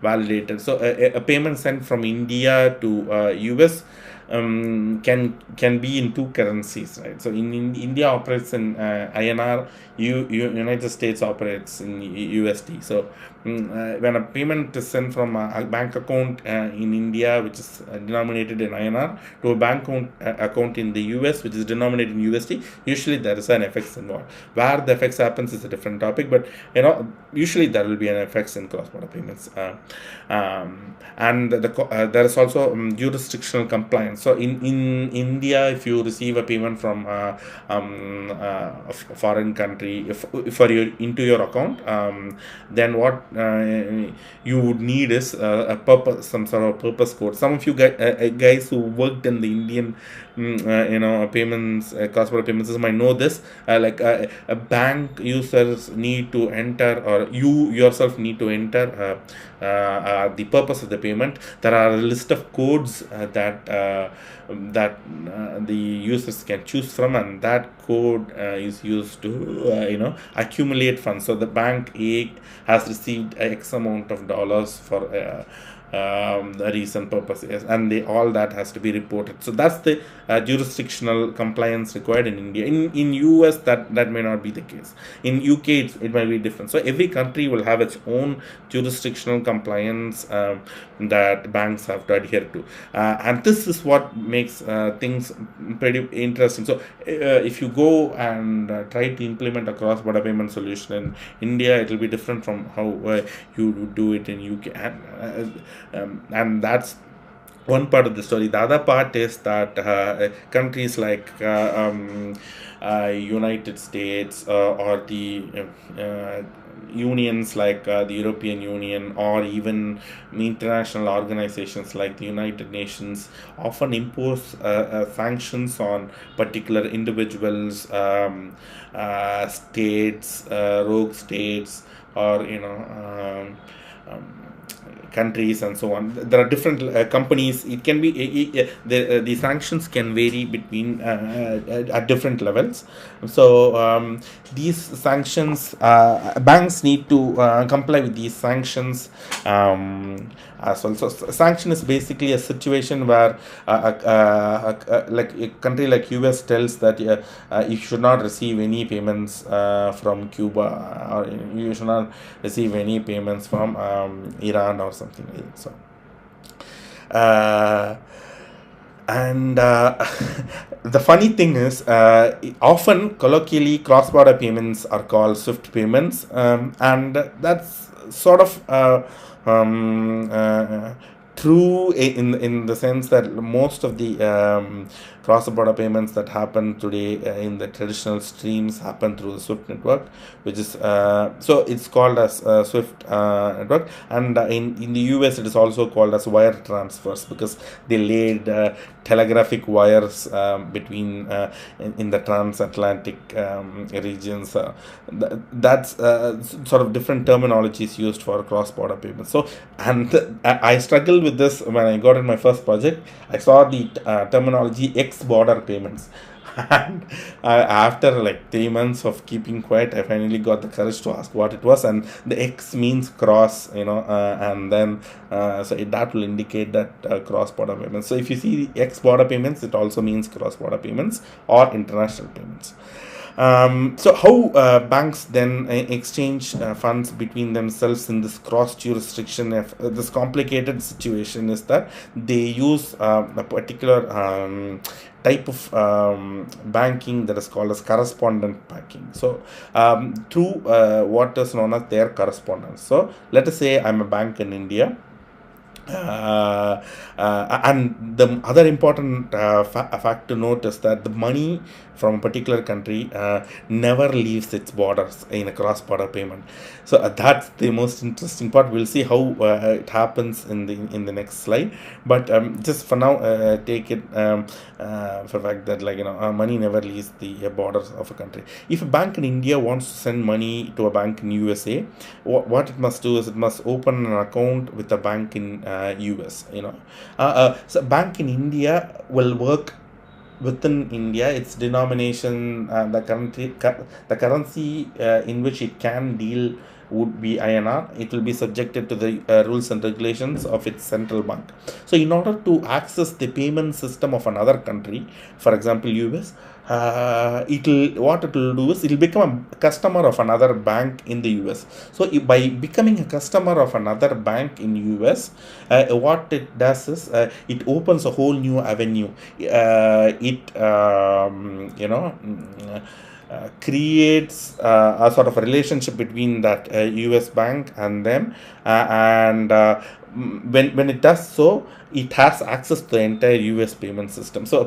S1: validated. So a payment sent from India to US can be in two currencies, right? So in India operates in INR, United States operates in USD. So when a payment is sent from a bank account in India, which is denominated in INR, to a bank account in the US, which is denominated in USD, usually there is an FX involved. Where the FX happens is a different topic, but usually there will be an FX in cross-border payments. And there is also jurisdictional compliance. So in India, if you receive a payment from a foreign country, if into your account, then what you would need is some sort of purpose code. Some of you guys who worked in the Indian payments, cross-border payment system might know this. A bank users need to enter, or you yourself need to enter the purpose of the payment. There are a list of codes that the users can choose from, and that code is used to accumulate funds. So the bank A has received X amount of dollars for the reason, purpose, yes, and all that has to be reported. So that's the jurisdictional compliance required in India. In US, that may not be the case. In UK, it might be different. So every country will have its own jurisdictional compliance that banks have to adhere to, and this is what makes things pretty interesting. So if you go and try to implement a cross-border payment solution in India, it will be different from how you would do it in UK, and that's one part of the story. The other part is that countries like United States or the unions like the European Union, or even international organizations like the United Nations, often impose sanctions on particular individuals, states, rogue states, or countries and so on. There are different companies. It can be the sanctions can vary between at different levels. So these sanctions, banks need to comply with these sanctions as well. So sanction is basically a situation where like a country like US tells that you should not receive any payments from Cuba, or you should not receive any payments from Iran or something like that. So and the funny thing is, often colloquially, cross-border payments are called SWIFT payments, and that's sort of true in the sense that most of the cross-border payments that happen today in the traditional streams happen through the SWIFT network, which is so it's called as SWIFT network, and in the US it is also called as wire transfers, because they laid telegraphic wires between in the transatlantic regions. That's sort of different terminologies used for cross-border payments. So, and I struggled with this when I got in my first project. I saw the terminology X-border payments. And after like 3 months of keeping quiet, I finally got the courage to ask what it was, and the X means cross, and then so that will indicate that cross-border payments. So if you see X-border payments, it also means cross-border payments or international payments. So how banks then exchange funds between themselves in this cross jurisdiction, this complicated situation, is that they use a particular type of banking that is called as correspondent banking. So through what is known as their correspondence. So let us say I'm a bank in India. And the other important fact to note is that the money from a particular country never leaves its borders in a cross-border payment. So that's the most interesting part. We'll see how it happens in the next slide. But just for now, take it for the fact that money never leaves the borders of a country. If a bank in India wants to send money to a bank in USA, what it must do is it must open an account with a bank in US. So bank in India will work within India. Its denomination, the currency in which it can deal would be INR. It will be subjected to the rules and regulations of its central bank. So in order to access the payment system of another country, for example US, what it will do is it will become a customer of another bank in the US. So by becoming a customer of another bank in US, what it does is it opens a whole new avenue. Creates a sort of a relationship between that US bank and them, and when it does so, it has access to the entire US payment system. So a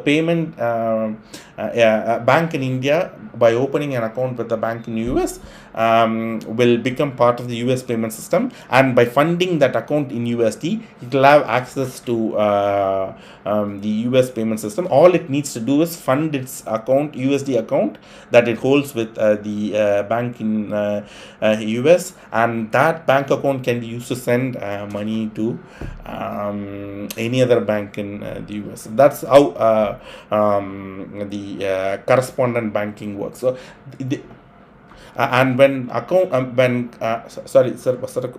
S1: bank in India, by opening an account with a bank in US, will become part of the US payment system, and by funding that account in USD, it will have access to the US payment system. All it needs to do is fund its account, USD account, that it holds with the bank in US, and that bank account can be used to send money to any other bank in the US. That's how the correspondent banking works. So and when account sorry sir, was that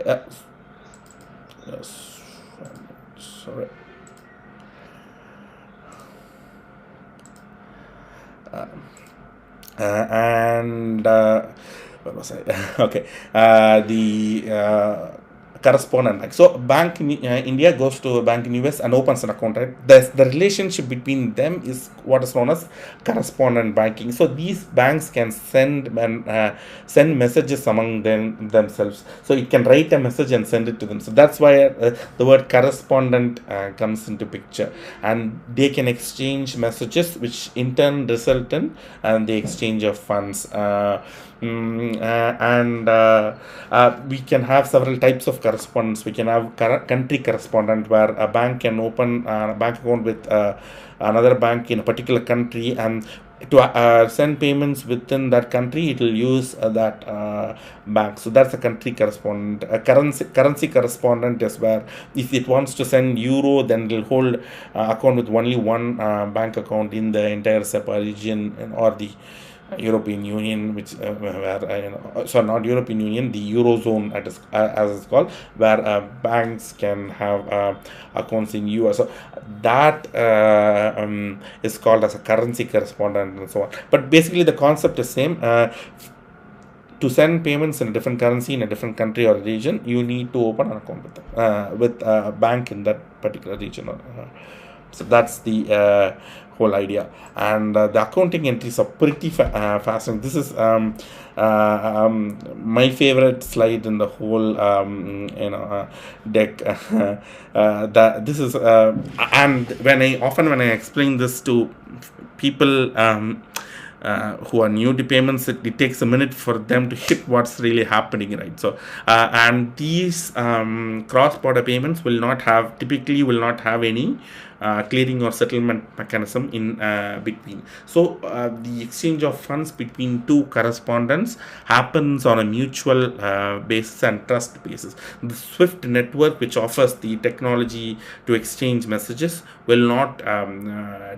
S1: uh, yes, sorry. And Where was I? Okay, the correspondent bank. So bank in India goes to a bank in US and opens an account. Right, the relationship between them is what is known as correspondent banking. So these banks can send messages among themselves. So it can write a message and send it to them. So that's why the word correspondent comes into picture, and they can exchange messages, which in turn result in the exchange of funds. And We can have several types of correspondence. We can have country correspondent, where a bank can open a bank account with another bank in a particular country, and to send payments within that country, it will use that bank. So that's a country correspondent. A currency correspondent is where if it wants to send euro, then it will hold account with only one bank account in the entire SEPA region, or the European Union, which where sorry, not European Union, the Eurozone, as it's called, where banks can have accounts in US. So that is called as a currency correspondent and so on. But basically, the concept is same. To send payments in a different currency in a different country or region, you need to open an account with them, with a bank in that particular region. So that's the whole idea. And the accounting entries are pretty fascinating. This is my favorite slide in the whole deck. That this is And when I explain this to people who are new to payments, it takes a minute for them to hit what's really happening, right? So and these cross-border payments typically will not have any clearing or settlement mechanism in between. So the exchange of funds between two correspondents happens on a mutual basis and trust basis. The SWIFT network, which offers the technology to exchange messages, will not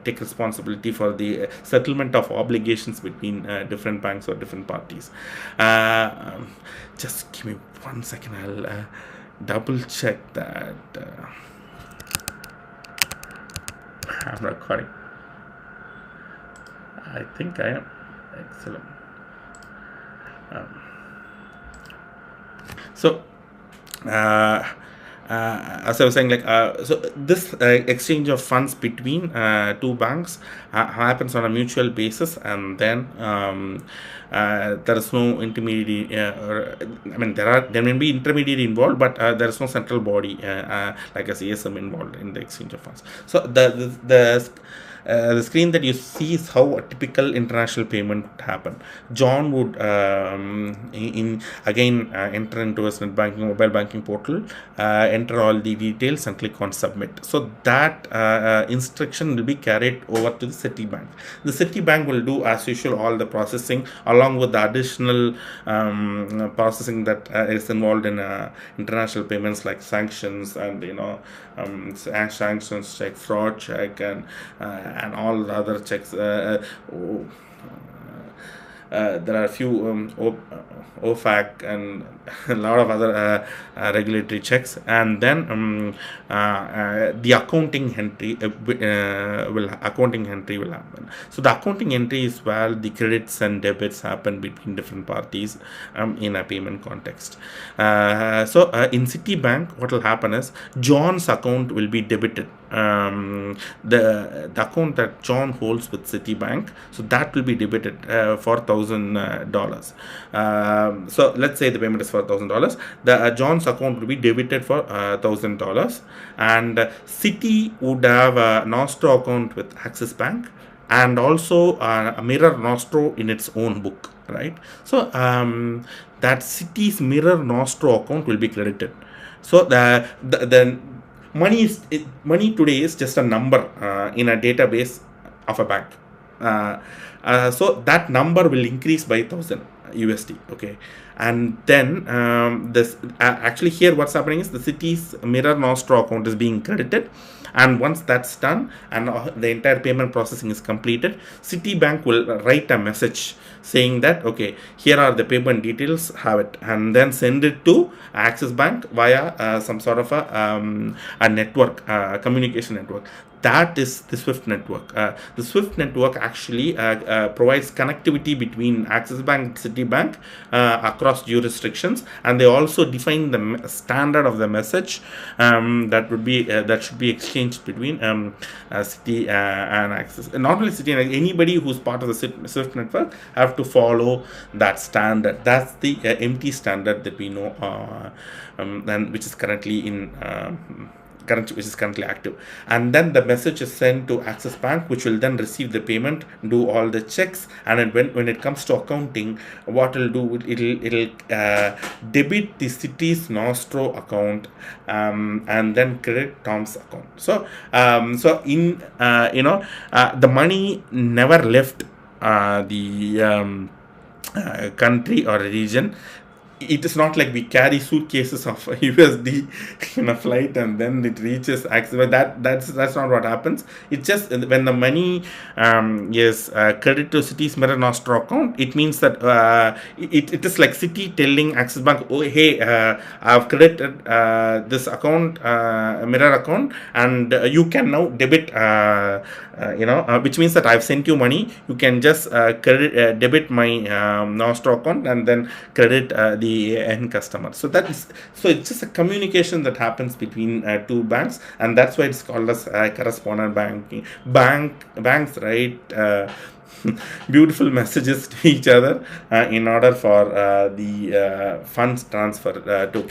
S1: take responsibility for the settlement of obligations between different banks or different parties. Just give me 1 second. I'll double check that. I'm recording. I think I am. Excellent. So, as I was saying, so this exchange of funds between two banks happens on a mutual basis, and then there is no intermediary. There may be intermediary involved, but there is no central body like a CSM involved in the exchange of funds. So the screen that you see is how a typical international payment would happen. John would enter into his net banking mobile banking portal, enter all the details and click on submit. So that instruction will be carried over to the Citibank. The Citibank will do as usual all the processing, along with the additional processing that is involved in international payments, like sanctions and sanctions check, fraud check, and all the other checks. There are a few OFAC and a lot of other regulatory checks, and then the accounting entry will happen. So the accounting entry is where the credits and debits happen between different parties in a payment context. So in Citibank, what will happen is John's account will be debited. The account that John holds with Citibank, so that will be debited for $1,000. So let's say the payment is for $1,000. The John's account will be debited for $1,000, and Citi would have a Nostro account with Axis Bank, and also a mirror Nostro in its own book, right? So that Citi's mirror Nostro account will be credited. So the money today is just a number in a database of a bank. So that number will increase by 1,000 USD. Okay, and then this actually here what's happening is the city's mirror nostro account is being credited, and once that's done and the entire payment processing is completed, Citibank will write a message saying that okay, here are the payment details, have it, and then send it to Axis Bank via some sort of a network, communication network. That is the Swift network. The Swift network actually provides connectivity between Axis Bank, Citibank across jurisdictions, and they also define the standard of the message that would be that should be exchanged between Citi and Axis. Not only Citi, anybody who's part of the Swift network have to follow that standard. That's the MT standard that we know, and which is currently which is currently active, and then the message is sent to Axis Bank, which will then receive the payment, do all the checks, and then when it comes to accounting, what it'll do, it'll debit the city's nostro account, and then credit Tom's account. So in the money never left the country or region. It is not like we carry suitcases of USD in a flight and then it reaches Axis. That's not what happens. It's just when the money is credited to Citi's Mirror Nostro account, it means that it is like Citi telling Axis Bank, oh hey, I've credited this account, Mirror account, and you can now debit. Which means that I've sent you money. You can just debit my Nostro account and then credit the end customer. So it's just a communication that happens between two banks, and that's why it's called as correspondent banking. Banks write beautiful messages to each other in order for the funds transfer to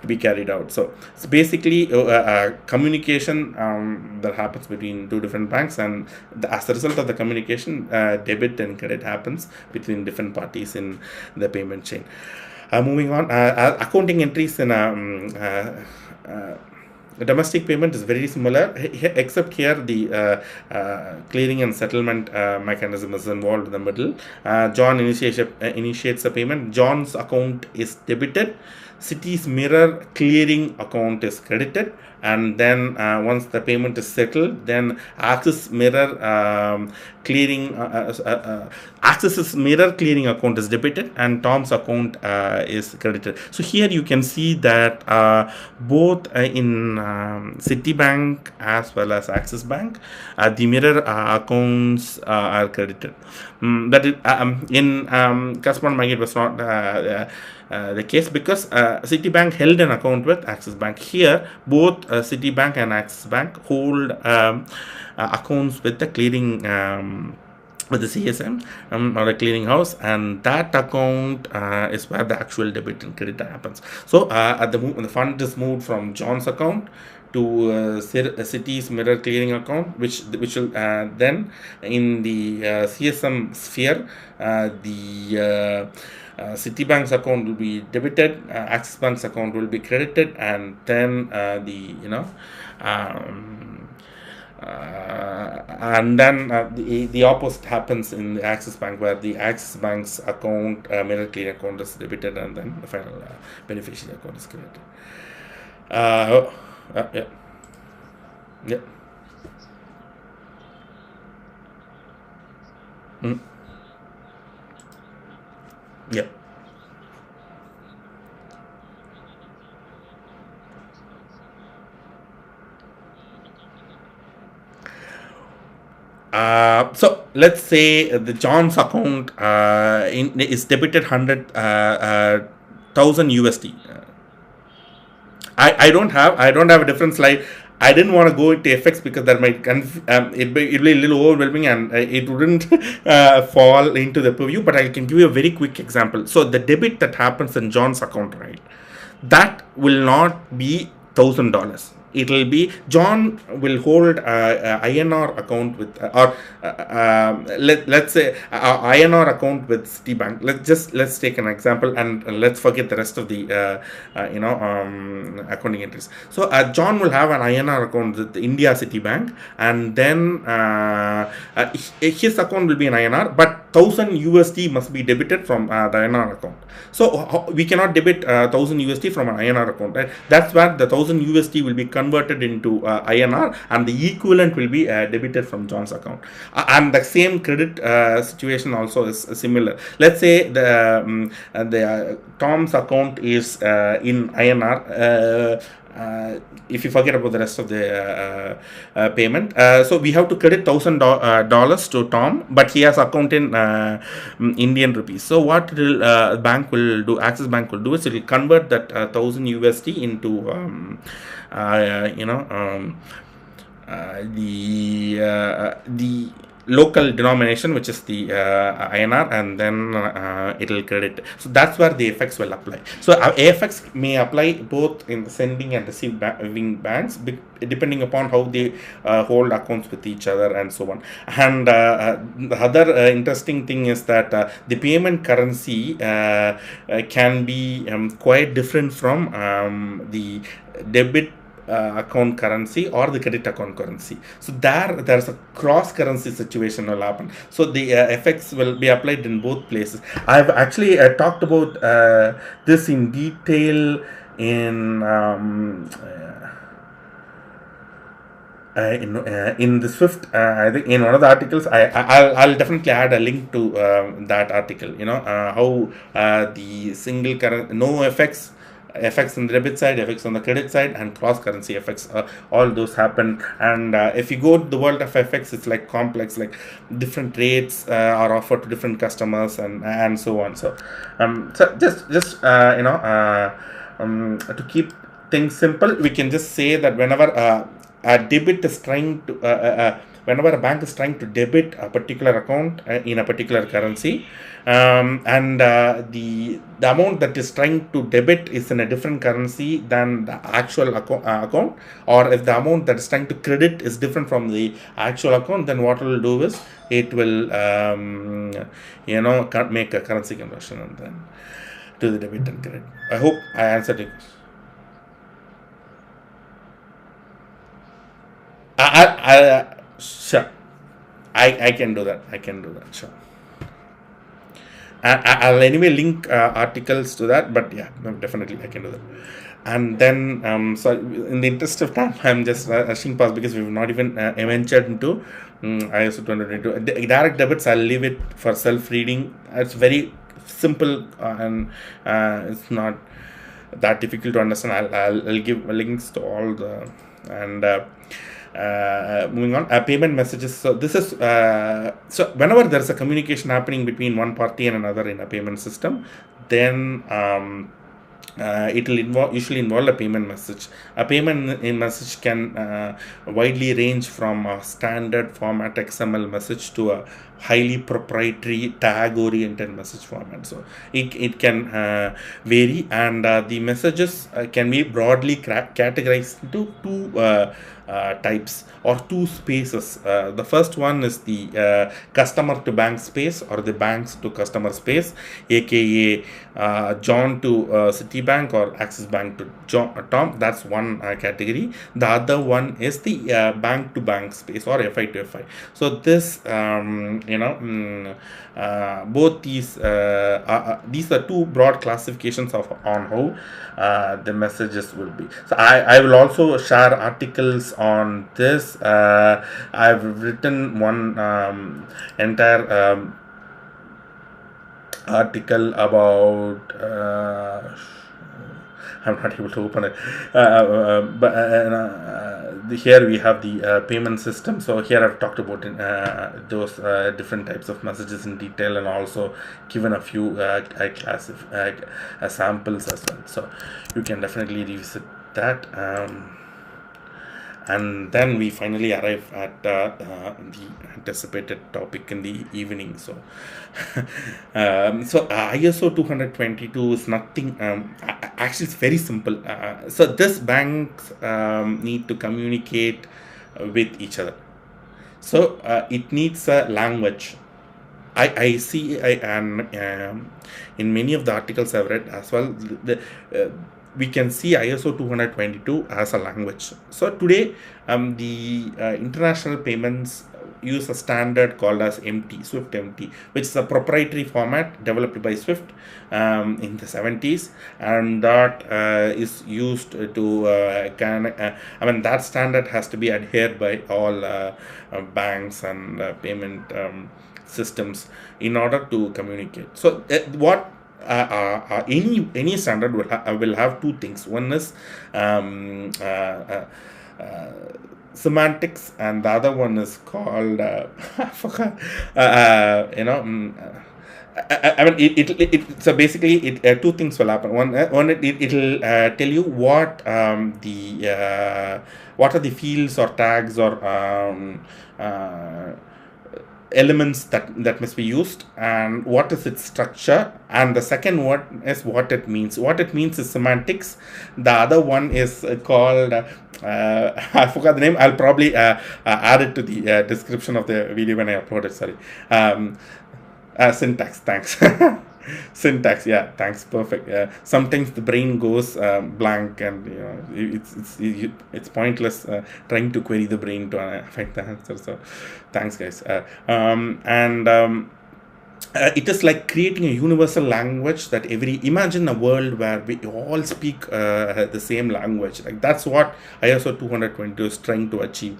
S1: be carried out. So it's basically communication that happens between two different banks, and as a result of the communication, debit and credit happens between different parties in the payment chain. Moving on, accounting entries in the domestic payment is very similar, except here the clearing and settlement mechanism is involved in the middle. John initiates the payment. John's account is debited. Citi's Mirror clearing account is credited, and then once the payment is settled, then Axis Mirror clearing Axis's Mirror clearing account is debited and Tom's account is credited. So here you can see that both in Citibank as well as Axis Bank, the Mirror accounts are credited. That is, in correspondent bank it was not the case, because Citibank held an account with Axis Bank. Here both Citibank and Axis Bank hold accounts with the clearing with the CSM or a clearing house, and that account is where the actual debit and credit happens. So the fund is moved from John's account to Citi's Mirror clearing account, which will then in the CSM sphere, the Citibank's account will be debited, Axis Bank's account will be credited, and then the opposite happens in the Axis Bank, where the Axis Bank's account, Mirror clearing account is debited, and then the final beneficiary account is credited. Yeah. Mm. Yeah. So let's say the John's account is debited 100,000 USD. I don't have a different slide. I didn't want to go into effects because that might it'd be a little overwhelming, and it wouldn't fall into the purview. But I can give you a very quick example. So the debit that happens in John's account, right, that will not be $1,000. It will be John will hold INR account with let's say INR account with Citibank. Let's take an example, and let's forget the rest of the accounting entries. So John will have an INR account with India Citibank, and then his account will be in INR, but 1000 USD must be debited from the INR account. So we cannot debit 1000 USD from an INR account. Right? That's where the 1000 USD will be converted into INR, and the equivalent will be debited from John's account. And the same credit situation also is similar. Let's say the Tom's account is in INR. If you forget about the rest of the payment, so we have to credit $1,000 to Tom, but he has account in Indian rupees. So what bank will do? Axis Bank will do is it will convert that 1000 USD into the local denomination, which is the INR, and then it will credit. So that's where the FX will apply. So AFX may apply both in the sending and receiving banks, depending upon how they hold accounts with each other and so on. And the other interesting thing is that the payment currency can be quite different from the debit account currency or the credit account currency. So there's a cross currency situation will happen. So the FX will be applied in both places. I've actually talked about this in detail in the Swift. I think in one of the articles, I'll definitely add a link to that article. How the single current, no effects on the debit side, effects on the credit side, and cross currency effects, all those happen. And if you go to the world of FX, it's like complex, like different rates are offered to different customers and so on. So just to keep things simple, we can just say that whenever a debit is trying to whenever a bank is trying to debit a particular account in a particular currency, and the amount that is trying to debit is in a different currency than the actual account, or if the amount that is trying to credit is different from the actual account, then what it will do is it will make a currency conversion and then to the debit and credit. I hope I answered it. Sure, I can do that. Sure. I'll anyway link articles to that, but yeah, no, definitely I can do that. And then, so in the interest of time, I'm just rushing past because we've not even ventured into ISO20022. Direct debits, I'll leave it for self-reading. It's very simple and it's not that difficult to understand. I'll give links to all the and. Moving on, payment messages. So this is so whenever there's a communication happening between one party and another in a payment system, then it will usually involve a payment message. A payment message can widely range from a standard format XML message to a highly proprietary tag oriented message format. So it can vary, and the messages can be broadly categorized into two types or two spaces. The first one is the customer to bank space, or the banks to customer space, aka John to Citibank or Axis Bank to Tom. That's one category. The other one is the bank to bank space, or FI to FI. So this both these are two broad classifications on how the messages will be. So I will also share articles on this. I've written one entire article about I'm not able to open it, but here we have the payment system. So here I've talked about those different types of messages in detail, and also given a few samples as well. So you can definitely revisit that. And then we finally arrive at the anticipated topic in the evening. So, ISO 20022 is nothing. Actually, it's very simple. So this banks need to communicate with each other. So it needs a language. I see, and in many of the articles I've read as well, we can see ISO 20022 as a language. So today, the international payments use a standard called as MT, Swift MT, which is a proprietary format developed by Swift in the 70s, and that is used to that standard has to be adhered by all banks and payment systems in order to communicate. So any standard will have two things. One is semantics, and the other one is called I forgot, so basically two things will happen. One it'll tell you what are the fields or tags or elements that must be used, and what is its structure, and the second one is what it means. What it means is semantics. The other one is called I forgot the name. I'll probably add it to the description of the video when I upload it. Sorry. Syntax, thanks. Syntax, yeah, thanks, perfect. Sometimes the brain goes blank, and it's pointless trying to query the brain to find the answer. So thanks, guys. It is like creating a universal language that imagine a world where we all speak the same language. Like, that's what ISO 20022 is trying to achieve.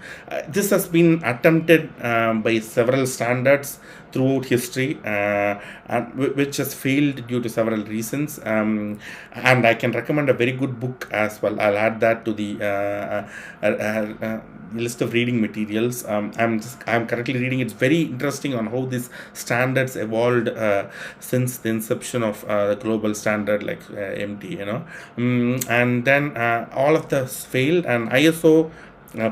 S1: This has been attempted by several standards throughout history, and which has failed due to several reasons. And I can recommend a very good book as well. I'll add that to the list of reading materials. I'm currently reading. It's very interesting on how these standards evolved since the inception of the global standard like MT. And then all of this failed, and ISO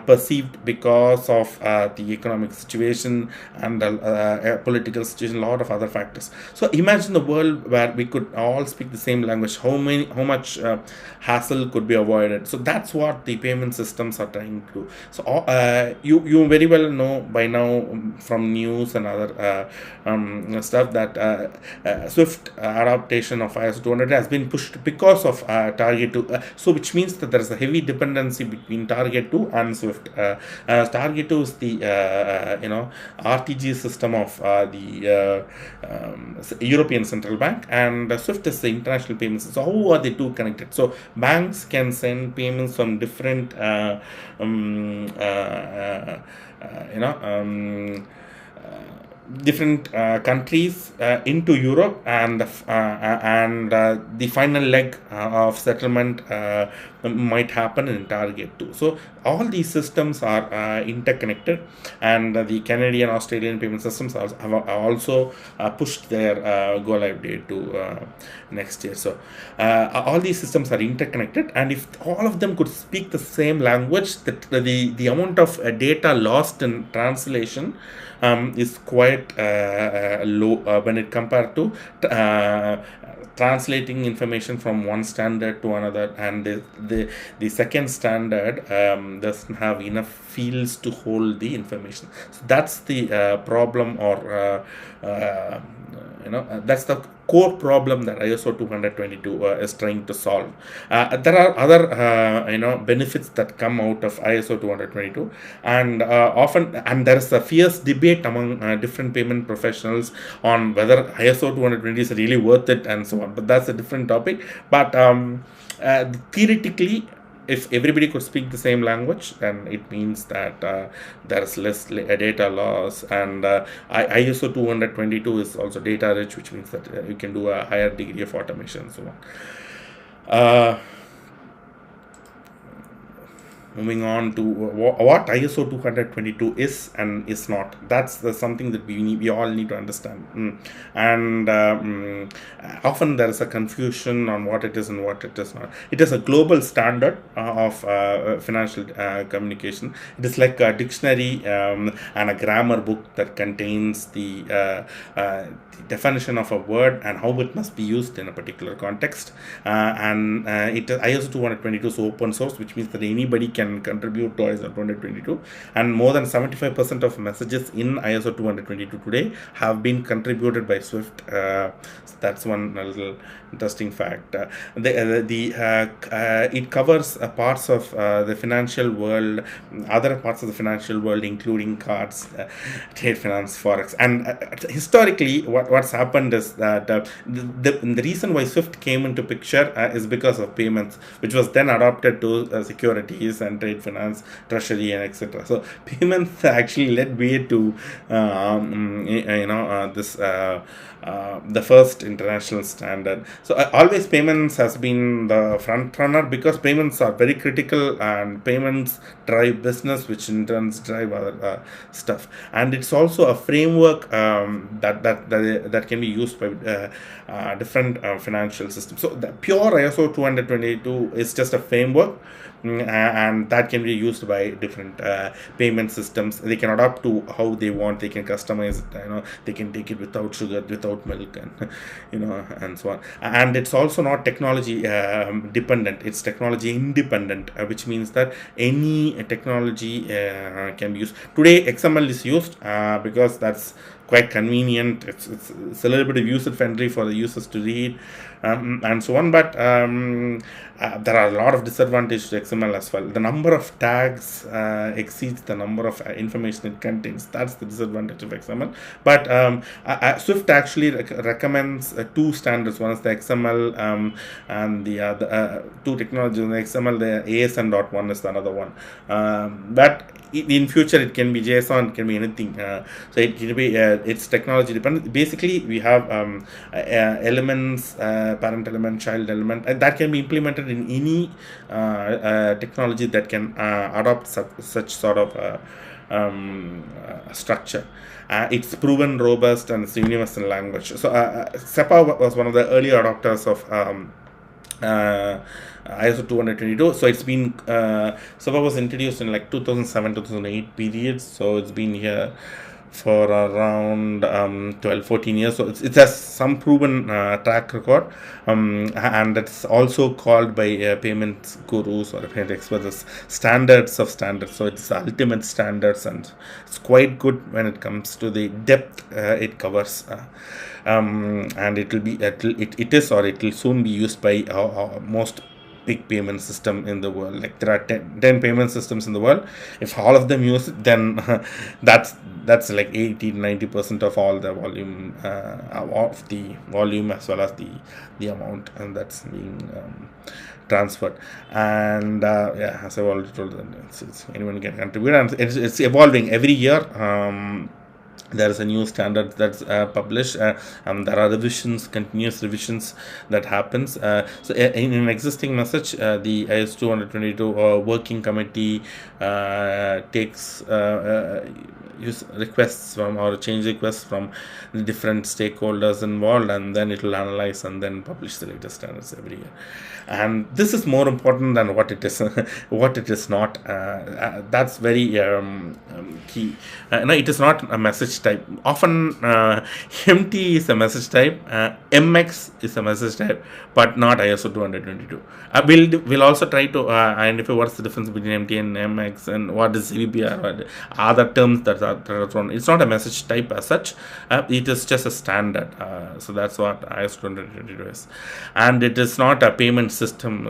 S1: perceived because of the economic situation and the political situation, a lot of other factors. So imagine the world where we could all speak the same language. How much hassle could be avoided? So that's what the payment systems are trying to do. So you very well know by now from news and other stuff that Swift adaptation of ISO 200 has been pushed because of Target 2. So which means that there is a heavy dependency between Target 2 and Swift. Target 2 is the RTG system of the European Central Bank, and Swift is the international payments. So how are the two connected? So banks can send payments from different different countries into Europe, and the final leg of settlement might happen in Target 2. So all these systems are interconnected, and the Canadian, Australian payment systems have also pushed their go live date to next year. So all these systems are interconnected, and if all of them could speak the same language, the amount of data lost in translation is quite low when it compared to translating information from one standard to another, and the second standard doesn't have enough fields to hold the information. So that's the problem, or that's the core problem that ISO 222 is trying to solve. There are other benefits that come out of ISO 222, and often there is a fierce debate among different payment professionals on whether ISO 220 is really worth it and so on. But that's a different topic. But theoretically, if everybody could speak the same language, then it means that there's less data loss, and ISO 222 is also data rich, which means that you can do a higher degree of automation and so on. Moving on to what ISO 222 is and is not. That's something that we all need to understand. And often there is a confusion on what it is and what it is not. It is a global standard of financial communication. It is like a dictionary and a grammar book that contains the definition of a word and how it must be used in a particular context. And ISO 222 is open source, which means that anybody can contribute to ISO 222, and more than 75% of messages in ISO 222 today have been contributed by Swift. So that's one little interesting fact. It covers parts of the financial world, other parts of the financial world, including cards, trade finance, forex, and historically, what's happened is that the reason why Swift came into picture is because of payments, which was then adopted to securities and trade finance, treasury, and etc. So payments actually led way to this. The first international standard. So always payments has been the front runner because payments are very critical, and payments drive business, which in turn drive other stuff. And it's also a framework that can be used by different financial systems. So the pure ISO 222 is just a framework. And that can be used by different payment systems. They can adapt to how they want. They can customize it. They can take it without sugar, without milk, and and so on. And it's also not technology dependent. It's technology independent, which means that any technology can be used. Today, XML is used because that's quite convenient. It's a little bit of user friendly for the users to read, and so on. But there are a lot of disadvantages to XML as well. The number of tags exceeds the number of information it contains. That's the disadvantage of XML. But Swift actually recommends two standards. One is the XML, and the other two technologies in the XML. The ASN.1 is the another one. But in future it can be JSON, it can be anything. So it can be it's technology dependent. Basically, we have elements, parent element, child element, and that can be implemented in any technology that can adopt such sort of structure. It's proven robust, and it's a universal language. So SEPA was one of the early adopters of ISO 222. So it's been SEPA was introduced in like 2007-2008 periods. So it's been here for around 12-14 years. So it has some proven track record, and it's also called by payment gurus or payment experts as standards of standards. So it's ultimate standards, and it's quite good when it comes to the depth it covers. And it will soon be used by most big payment system in the world. Like there are 10 payment systems in the world. If all of them use it, then that's like 80-90% of all the volume of the volume, as well as the amount, and that's being transferred. And as I've already told them, it's anyone can contribute, and it's evolving every year. There is a new standard that's published, and there are revisions, continuous revisions that happens. So in an existing message, the ISO 222 working committee takes use requests from, or change requests from the different stakeholders involved, and then it will analyze and then publish the latest standards every year. And this is more important than what it is what it is not. That's very key. No, it is not a message type. Often MT is a message type, MX is a message type, but not ISO 222. We'll also try to identify what's the difference between MT and MX, and what is CVPR, or other terms that are thrown. It's not a message type as such. It is just a standard. So that's what ISO 222 is. And it is not a payment system.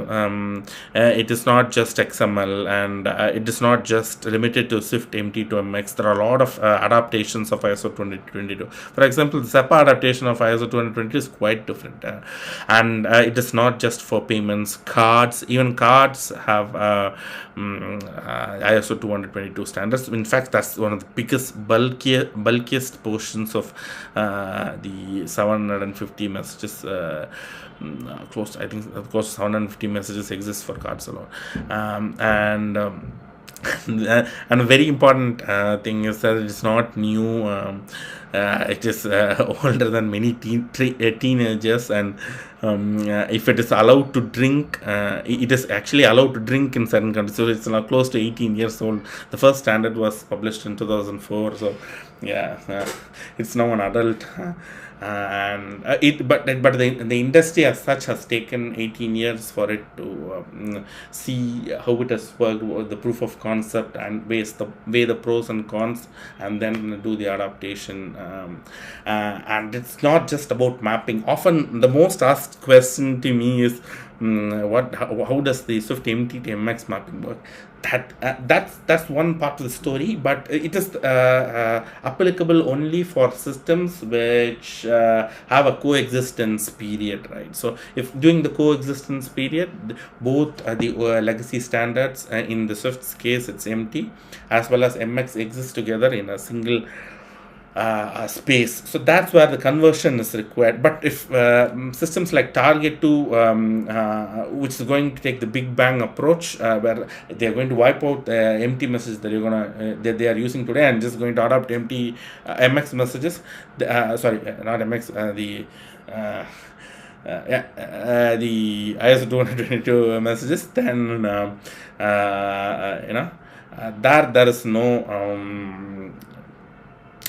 S1: It is not just XML, and it is not just limited to Swift, MT to MX. There are a lot of adaptations of ISO 222. For example, the SEPA adaptation of ISO 222 is quite different, and it is not just for payments. Cards, even cards have ISO 222 standards. In fact, that's one of the biggest, bulkiest portions of the 750 messages. Close to 750 messages exist for cards alone, and a very important thing is that it is not new. It is older than many teenagers, and if it is allowed to drink, it is actually allowed to drink in certain countries. So it's now close to 18 years old. The first standard was published in 2004. So yeah, it's now an adult And the industry as such has taken 18 years for it to see how it has worked, the proof of concept, and weigh the pros and cons, and then do the adaptation. And it's not just about mapping. Often the most asked question to me is, how does the Swift MT to MX mapping work? That's one part of the story, but it is applicable only for systems which have a coexistence period, right? So if during the coexistence period, both the legacy standards, in the Swift's case it's MT as well as MX exist together in a single space. So that's where the conversion is required. But if systems like Target 2, which is going to take the big bang approach, where they are going to wipe out the empty messages that that they are using today, and just going to adopt empty MX messages, sorry, not MX, the ISO20022 messages, then there is no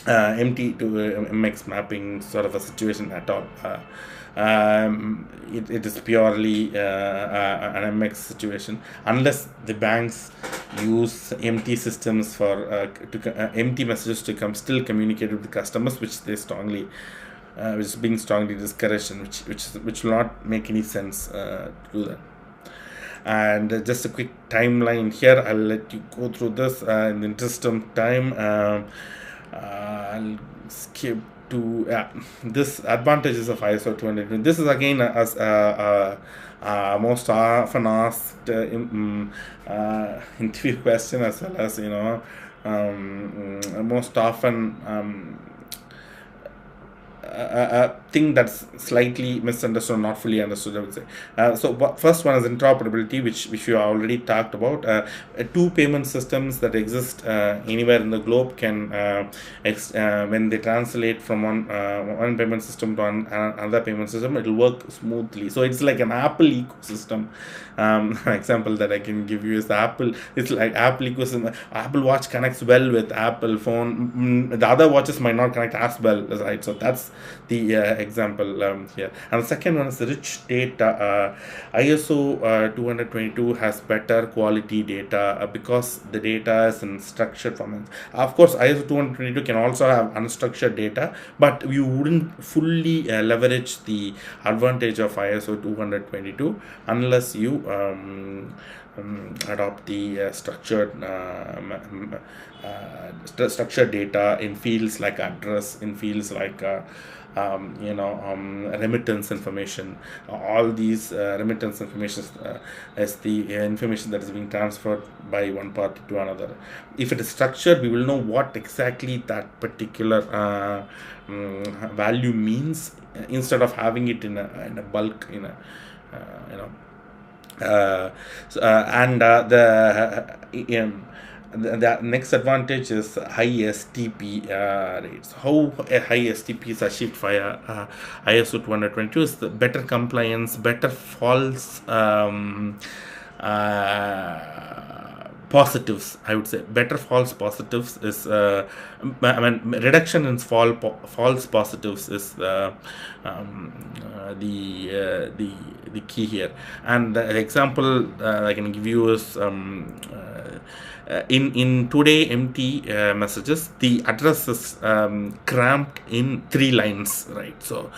S1: MT to MX mapping sort of a situation at all. It is purely an MX situation, unless the banks use MT systems for MT messages to still communicate with the customers, which they strongly which is being strongly discouraged, and which will not make any sense to do that. And just a quick timeline here, I'll let you go through this in the interest of time. I'll skip to this advantages of ISO 200. This is again as most often asked interview question, as well as most often a thing that's slightly misunderstood, not fully understood, I would say. So first one is interoperability, which you already talked about. Two payment systems that exist anywhere in the globe can, when they translate from one payment system to another payment system, it will work smoothly. So it's like an Apple ecosystem. An example that I can give you is it's like Apple ecosystem. Apple Watch connects well with Apple phone. The other watches might not connect as well, right? So that's the example here. And the second one is rich data. ISO 20022 has better quality data because the data is in structured format. Of course, ISO 20022 can also have unstructured data, but you wouldn't fully leverage the advantage of ISO 20022 unless you adopt the structured data in fields like address, in fields like remittance information. All these remittance information is the information that is being transferred by one party to another. If it is structured, we will know what exactly that particular value means, instead of having it in a bulk, the next advantage is high STP rates. How a high STP is achieved via ISO 222 is the better compliance, better false positives. I would say better false positives is reduction in false positives is the key here. And the example I can give you is in today MT messages, the address is cramped in 3 lines, right? So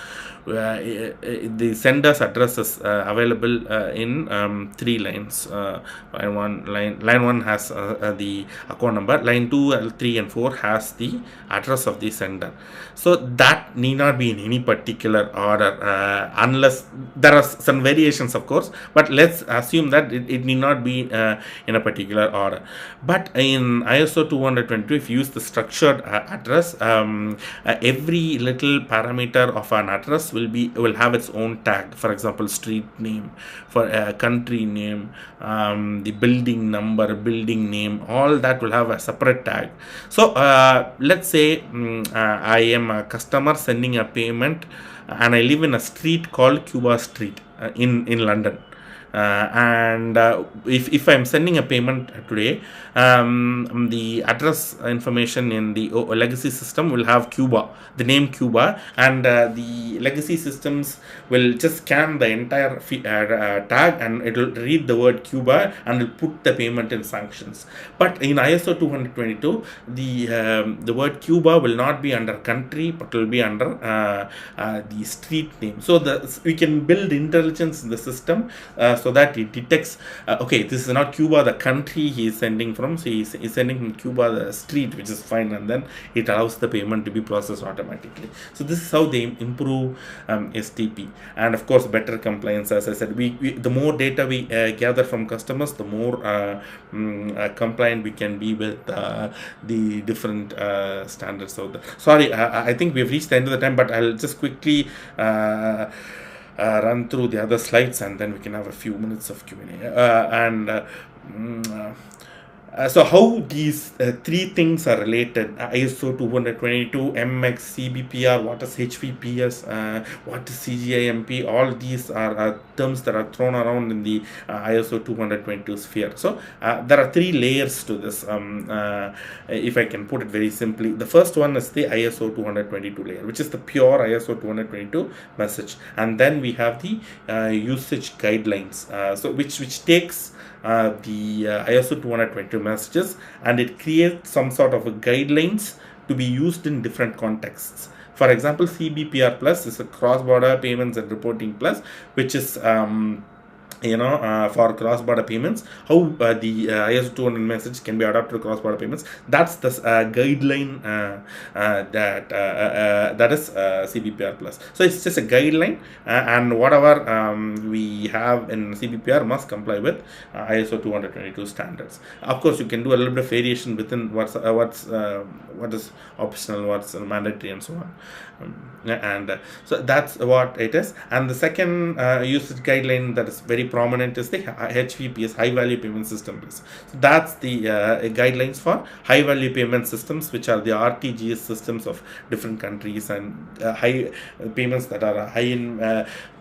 S1: the sender's address is available in 3 lines. Line 1 has the account number, line 2, 3 and 4 has the address of the sender. So that need not be in any particular order, unless there are some variations, of course, but let's assume that it need not be in a particular order. But in ISO 222, if you use the structured address, every little parameter of an address will have its own tag. For example, street name, for country name, the building number, building name, all that will have a separate tag. So let's say I am a customer sending a payment, and I live in a street called Cuba Street in London. And if I'm sending a payment today, the address information in the legacy system will have Cuba, the name Cuba, and the legacy systems will just scan the entire tag, and it will read the word Cuba and will put the payment in sanctions. But in ISO 20022, the word Cuba will not be under country, but will be under the street name. So we can build intelligence in the system so that it detects, okay, this is not Cuba the country he is sending from, so he's sending from Cuba the street, which is fine, and then it allows the payment to be processed automatically. So this is how they improve STP. And of course, better compliance. As I said, the more data we gather from customers, the more compliant we can be with the different standards out there. Sorry, I think we've reached the end of the time, but I'll just quickly run through the other slides, and then we can have a few minutes of Q&A. So how these three things are related: ISO 20022, MX, CBPR, what is HVPS, what is CGIMP, all these are terms that are thrown around in the ISO 222 sphere. So there are three layers to this, if I can put it very simply. The first one is the ISO 222 layer, which is the pure ISO 222 message, and then we have the usage guidelines, so which takes the ISO 222 messages, and it creates some sort of a guidelines to be used in different contexts. For example, CBPR plus is a cross-border payments and reporting plus, which is for cross-border payments, how the ISO 200 message can be adapted to cross-border payments. That's the guideline that is CBPR plus. So it's just a guideline, and whatever we have in CBPR must comply with ISO 222 standards. Of course, you can do a little bit of variation within what is optional, what's mandatory, and so on. And so that's what it is. And the second usage guideline that is very prominent is the HVPS, high value payment systems. So that's the guidelines for high value payment systems, which are the RTGS systems of different countries, and high payments that are high in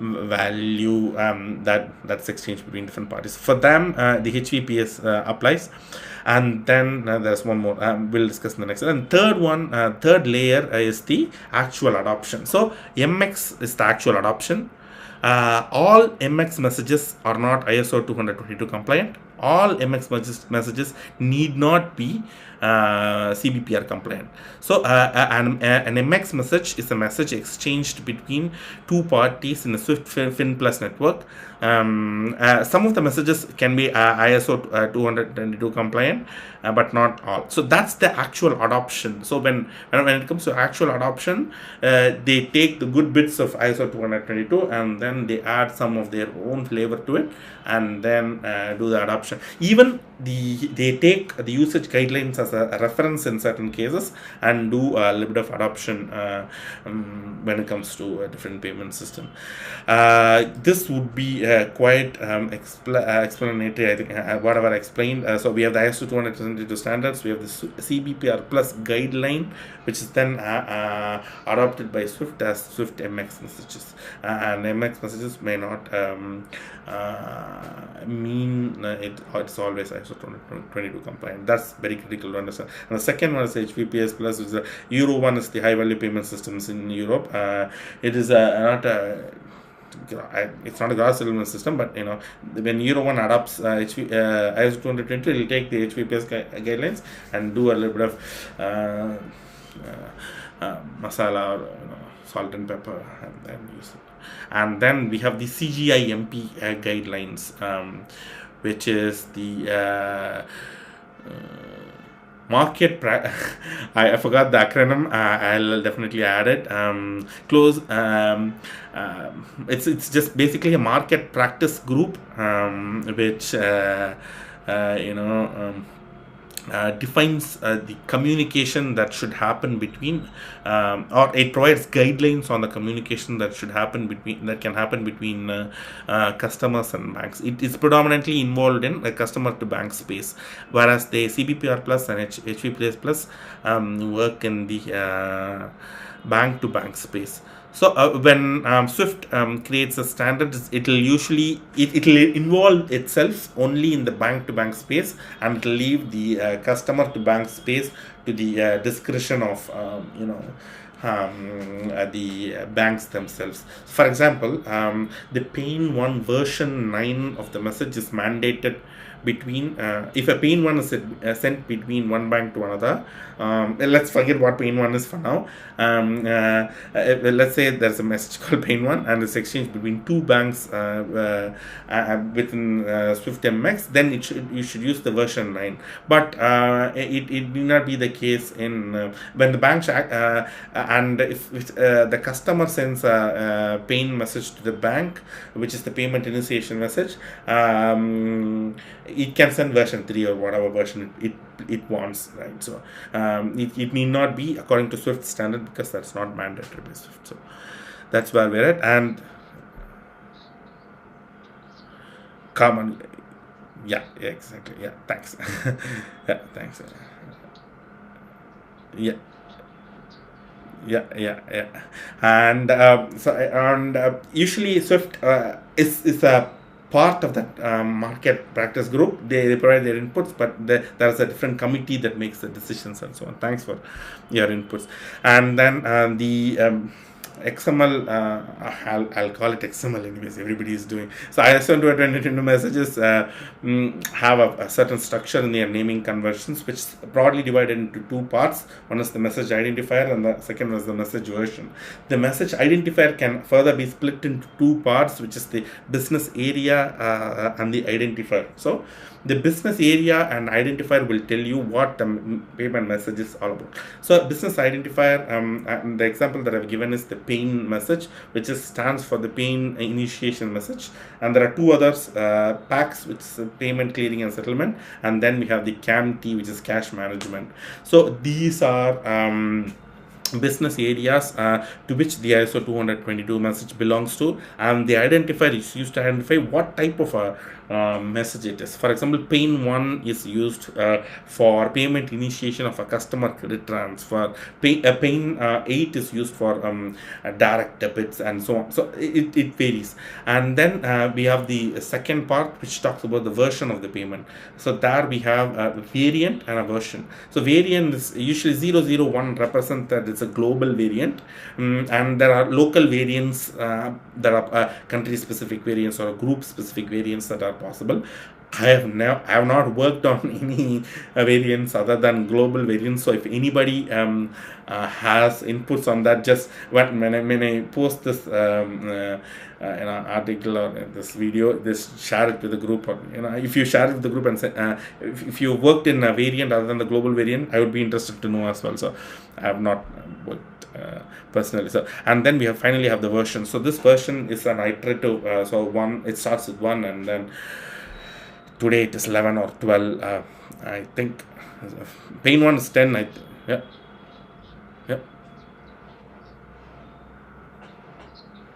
S1: value, that's exchanged between different parties. For them, the HVPS applies. And then there's one more we'll discuss in the next. And third layer is the actual adoption. So MX is the actual adoption. All MX messages are not ISO 222 compliant. All MX messages need not be CBPR compliant. So an MX message is a message exchanged between two parties in a Swift Fin Plus network. Some of the messages can be ISO 222 compliant, but not all. So that's the actual adoption. So when it comes to actual adoption, they take the good bits of ISO 222 and then they add some of their own flavor to it, and then do the adoption. Even they take the usage guidelines as a reference in certain cases and do a little bit of adoption when it comes to a different payment system. This would be quite explanatory, I think, whatever I explained. So we have the ISO 222 standards, we have the CBPR plus guideline, which is then adopted by Swift as Swift MX messages. And MX messages may not mean it's always ISO 222 compliant. That's very critical to understand. And the second one is HVPS plus, which is the Euro 1 is the high value payment systems in Europe. It is it's not a gross settlement system, but when Euro 1 adopts ISO 222, it will take the HVPS guidelines and do a little bit of masala, or salt and pepper, and then use it. And then we have the CGIMP guidelines, which is the market I forgot the acronym. I'll definitely add it. It's just basically a market practice group, which defines the communication that should happen between, or it provides guidelines on the communication that can happen between customers and banks. It is predominantly involved in a customer to bank space, whereas the CBPR plus and HVPS plus work in the bank to bank space. So when Swift creates a standard, it will usually it will involve itself only in the bank to bank space, and it will leave the customer to bank space to the discretion of the banks themselves. For example, the pane 1 version 9 of the message is mandated between if a pane 1 is sent between one bank to another. Let's forget what pane 1 is for now. Let's say there's a message called pane 1 and it's exchanged between two banks within Swift MX, then you should use the version 9. But it need not be the case in when the bank and if the customer sends a pane message to the bank, which is the payment initiation message, it can send version 3 or whatever version it wants, right? So it need not be according to Swift standard, because that's not mandatory by Swift. So that's where we're at. And common, yeah, exactly, yeah, thanks. Yeah, thanks. Yeah, yeah. And usually Swift is a part of that market practice group. They provide their inputs, but there's a different committee that makes the decisions and so on. Thanks for your inputs. And then the XML, I'll call it XML anyways, everybody is doing. So ISO20022 messages have a certain structure in their naming conventions, which is broadly divided into two parts. One is the message identifier and the second is the message version. The message identifier can further be split into two parts, which is the business area and the identifier. So the business area and identifier will tell you what the payment message is all about. So business identifier, and the example that I've given is the pane message, which stands for the pane initiation message. And there are two others, PACS, which is payment clearing and settlement, and then we have the CAMT, which is cash management. So these are business areas to which the ISO 20022 message belongs to, and the identifier is used to identify what type of a message it is. For example, pane 1 is used for payment initiation of a customer credit transfer. Pane 8 is used for direct debits and so on. So it varies. And then we have the second part, which talks about the version of the payment. So there we have a variant and a version. So variant is usually 001 represent that it's a global variant, and there are local variants, there are country specific variants or group specific variants that are possible. I have not worked on any variants other than global variants. So if anybody has inputs on that, just when I post this article or this video, just share it with the group. Or if you share it with the group and say if you worked in a variant other than the global variant, I would be interested to know as well. So I have not worked personally. So, and then we finally have the version. So this version is an iterative. So it starts with 1, and then today it is 11 or 12. I think pane 1 is 10. Yeah.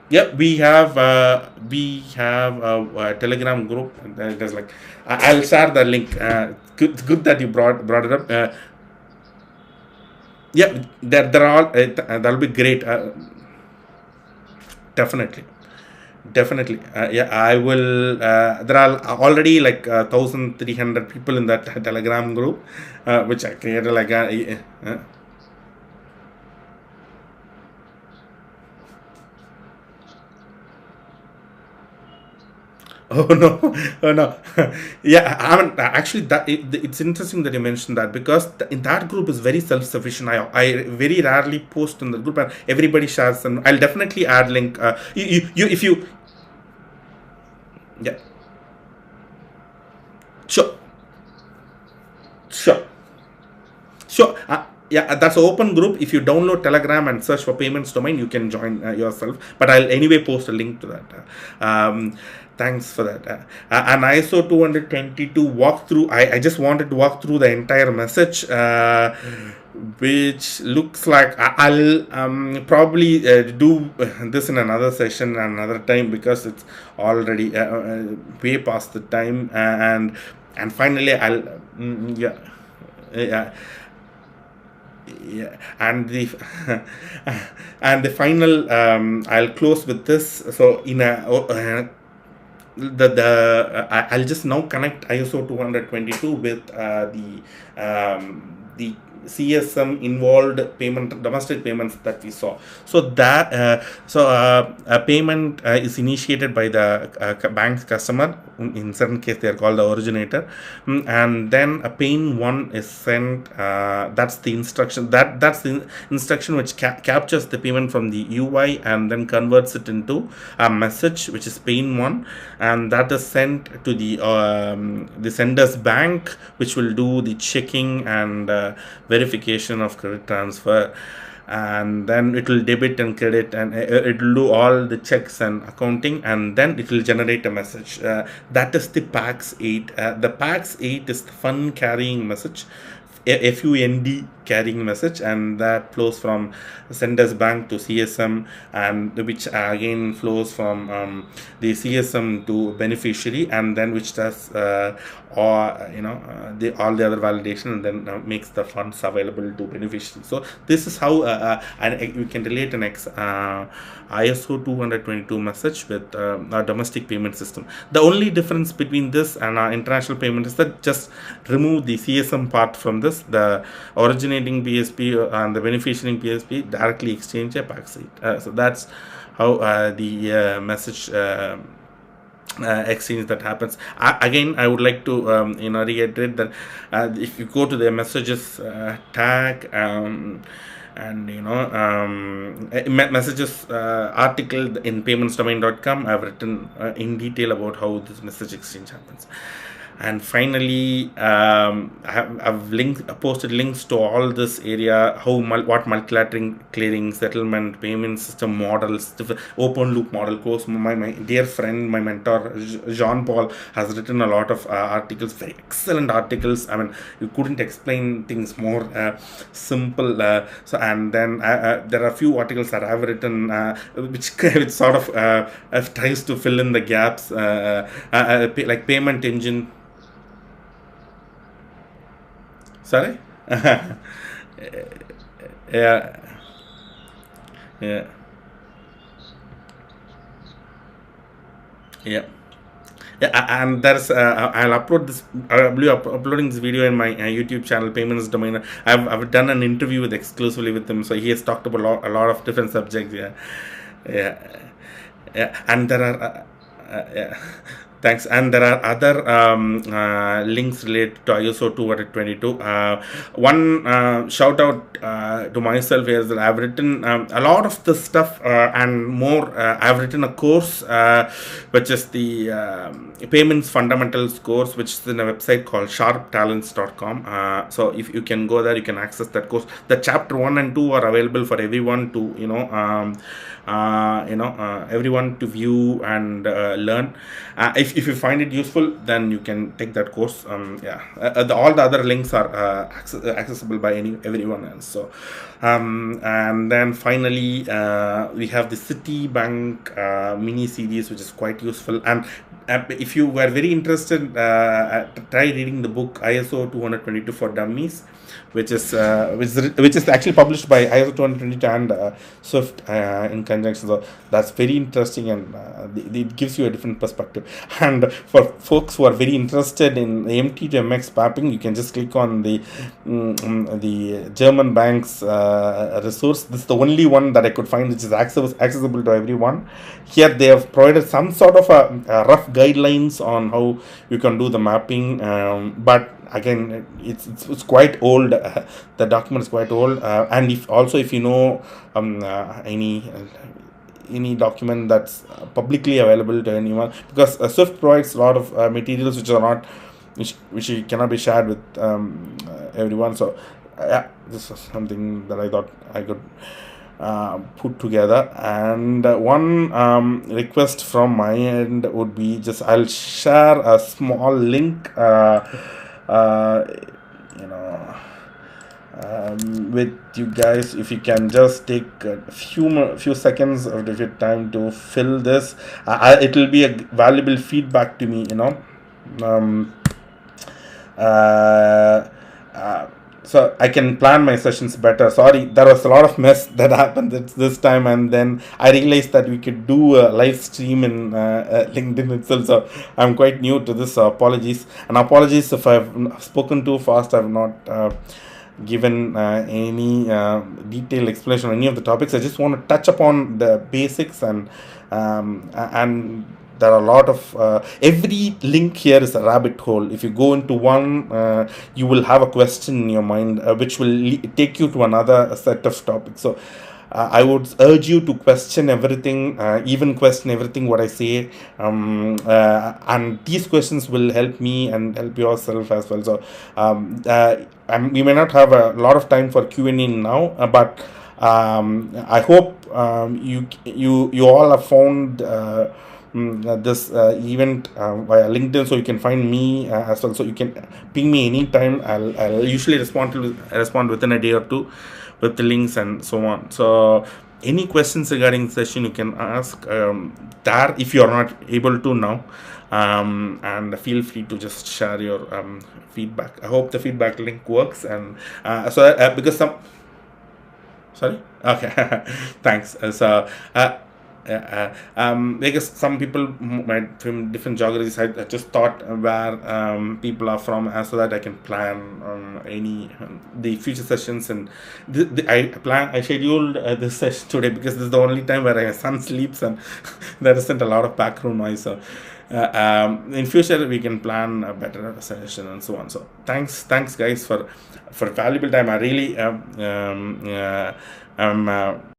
S1: Yeah, we have a Telegram group. There's like I'll share the link. Good that you brought it up. Yeah, there are all that'll be great. Definitely. Yeah, I will. There are already like 1,300 people in that Telegram group, which I created like oh no, oh no. Yeah, I mean, actually, it's interesting that you mentioned that, because in that group is very self-sufficient. I very rarely post in the group, and everybody shares, and I'll definitely add link. If you yeah, sure, sure. Sure. Yeah, that's an open group. If you download Telegram and search for payments domain, you can join yourself. But I'll anyway post a link to that. Thanks for that. An ISO 20022 walkthrough. I just wanted to walk through the entire message, which looks like I'll probably do this in another session another time, because it's already way past the time. And finally, I'll yeah. Yeah, and the and the final, I'll close with this. So in a I'll just now connect ISO 222 with the CSM involved payment, domestic payments that we saw. So that a payment is initiated by the bank's customer. In certain case, they are called the originator. And then a pain one is sent. That's the instruction. That's the instruction which captures the payment from the UI and then converts it into a message, which is pain one, and that is sent to the sender's bank, which will do the checking and verification of credit transfer, and then it will debit and credit, and it will do all the checks and accounting, and then it will generate a message. That is the PAX 8. The PAX 8 is the fun carrying message, FUND carrying message, and that flows from sender's bank to CSM, and which again flows from the CSM to beneficiary, and then which does or all the other validation, and then makes the funds available to beneficiary. So this is how and we can relate an ISO 222 message with our domestic payment system. The only difference between this and our international payment is that just remove the CSM part from this. The originating PSP and the beneficiary PSP directly exchange a PAX 8. So that's how the message exchange that happens. Again, I would like to reiterate that if you go to the messages tag, and messages article in paymentsdomain.com, I've written in detail about how this message exchange happens. And finally, I've posted links to all this area, what multilateral clearing, settlement, payment system models, open loop model course. My dear friend, my mentor Jean Paul has written a lot of articles, very excellent articles. I mean, you couldn't explain things more simple. So, and then there are a few articles that I've written which sort of tries to fill in the gaps, like payment engine. Sorry? Yeah, yeah, yeah. Yeah, and there's I'll upload this. I'll be uploading this video in my YouTube channel, Payments Domain. I've done an interview with exclusively with him, so he has talked about a lot of different subjects. Yeah, yeah, yeah, and there are yeah. Thanks. And there are other links related to ISO 222. One shout out to myself is that I've written a lot of this stuff and more. I've written a course which is the payments fundamentals course, which is in a website called sharptalents.com. So if you can go there, you can access that course. The chapter 1 and 2 are available for everyone to everyone to view and learn. If you find it useful, then you can take that course. All the other links are accessible by everyone else. So and then finally we have the Citibank mini series, which is quite useful. And if you were very interested, try reading the book ISO 222 for Dummies, which is actually published by ISO 222 and Swift in conjunction. So that's very interesting, and it gives you a different perspective. And for folks who are very interested in MT to MX mapping, you can just click on the German bank's resource. This is the only one that I could find which is accessible to everyone. Here they have provided some sort of a rough guidelines on how you can do the mapping, but again, it's quite old. The document is quite old, and if you know any document that's publicly available to anyone, because Swift provides a lot of materials which are not which cannot be shared with everyone. So this is something that I thought I could put together. And one request from my end would be, just I'll share a small link with you guys. If you can just take a few seconds of your time to fill this, it will be a valuable feedback to me. so I can plan my sessions better. Sorry, there was a lot of mess that happened this time, and then I realized that we could do a live stream in LinkedIn itself. So I'm quite new to this. Apologies, and apologies if I've spoken too fast. I've not given any detailed explanation on any of the topics. I just want to touch upon the basics, and there are a lot of every link here is a rabbit hole. If you go into one, you will have a question in your mind, which will take you to another set of topics. So I would urge you to question everything, even question everything what I say, and these questions will help me and help yourself as well. So we may not have a lot of time for Q&A now, but I hope you all have found this event via LinkedIn, so you can find me as well. So you can ping me anytime. I'll usually respond within a day or two with the links and so on. So any questions regarding the session you can ask there if you are not able to now, and feel free to just share your feedback. I hope the feedback link works, and because some sorry, okay. Thanks. Because some people might from different geographies, I just thought where people are from, so that I can plan any the future sessions. And I scheduled this session today because this is the only time where my son sleeps and there isn't a lot of background noise. So in future we can plan a better session and so on. So thanks guys for valuable time. I really I'm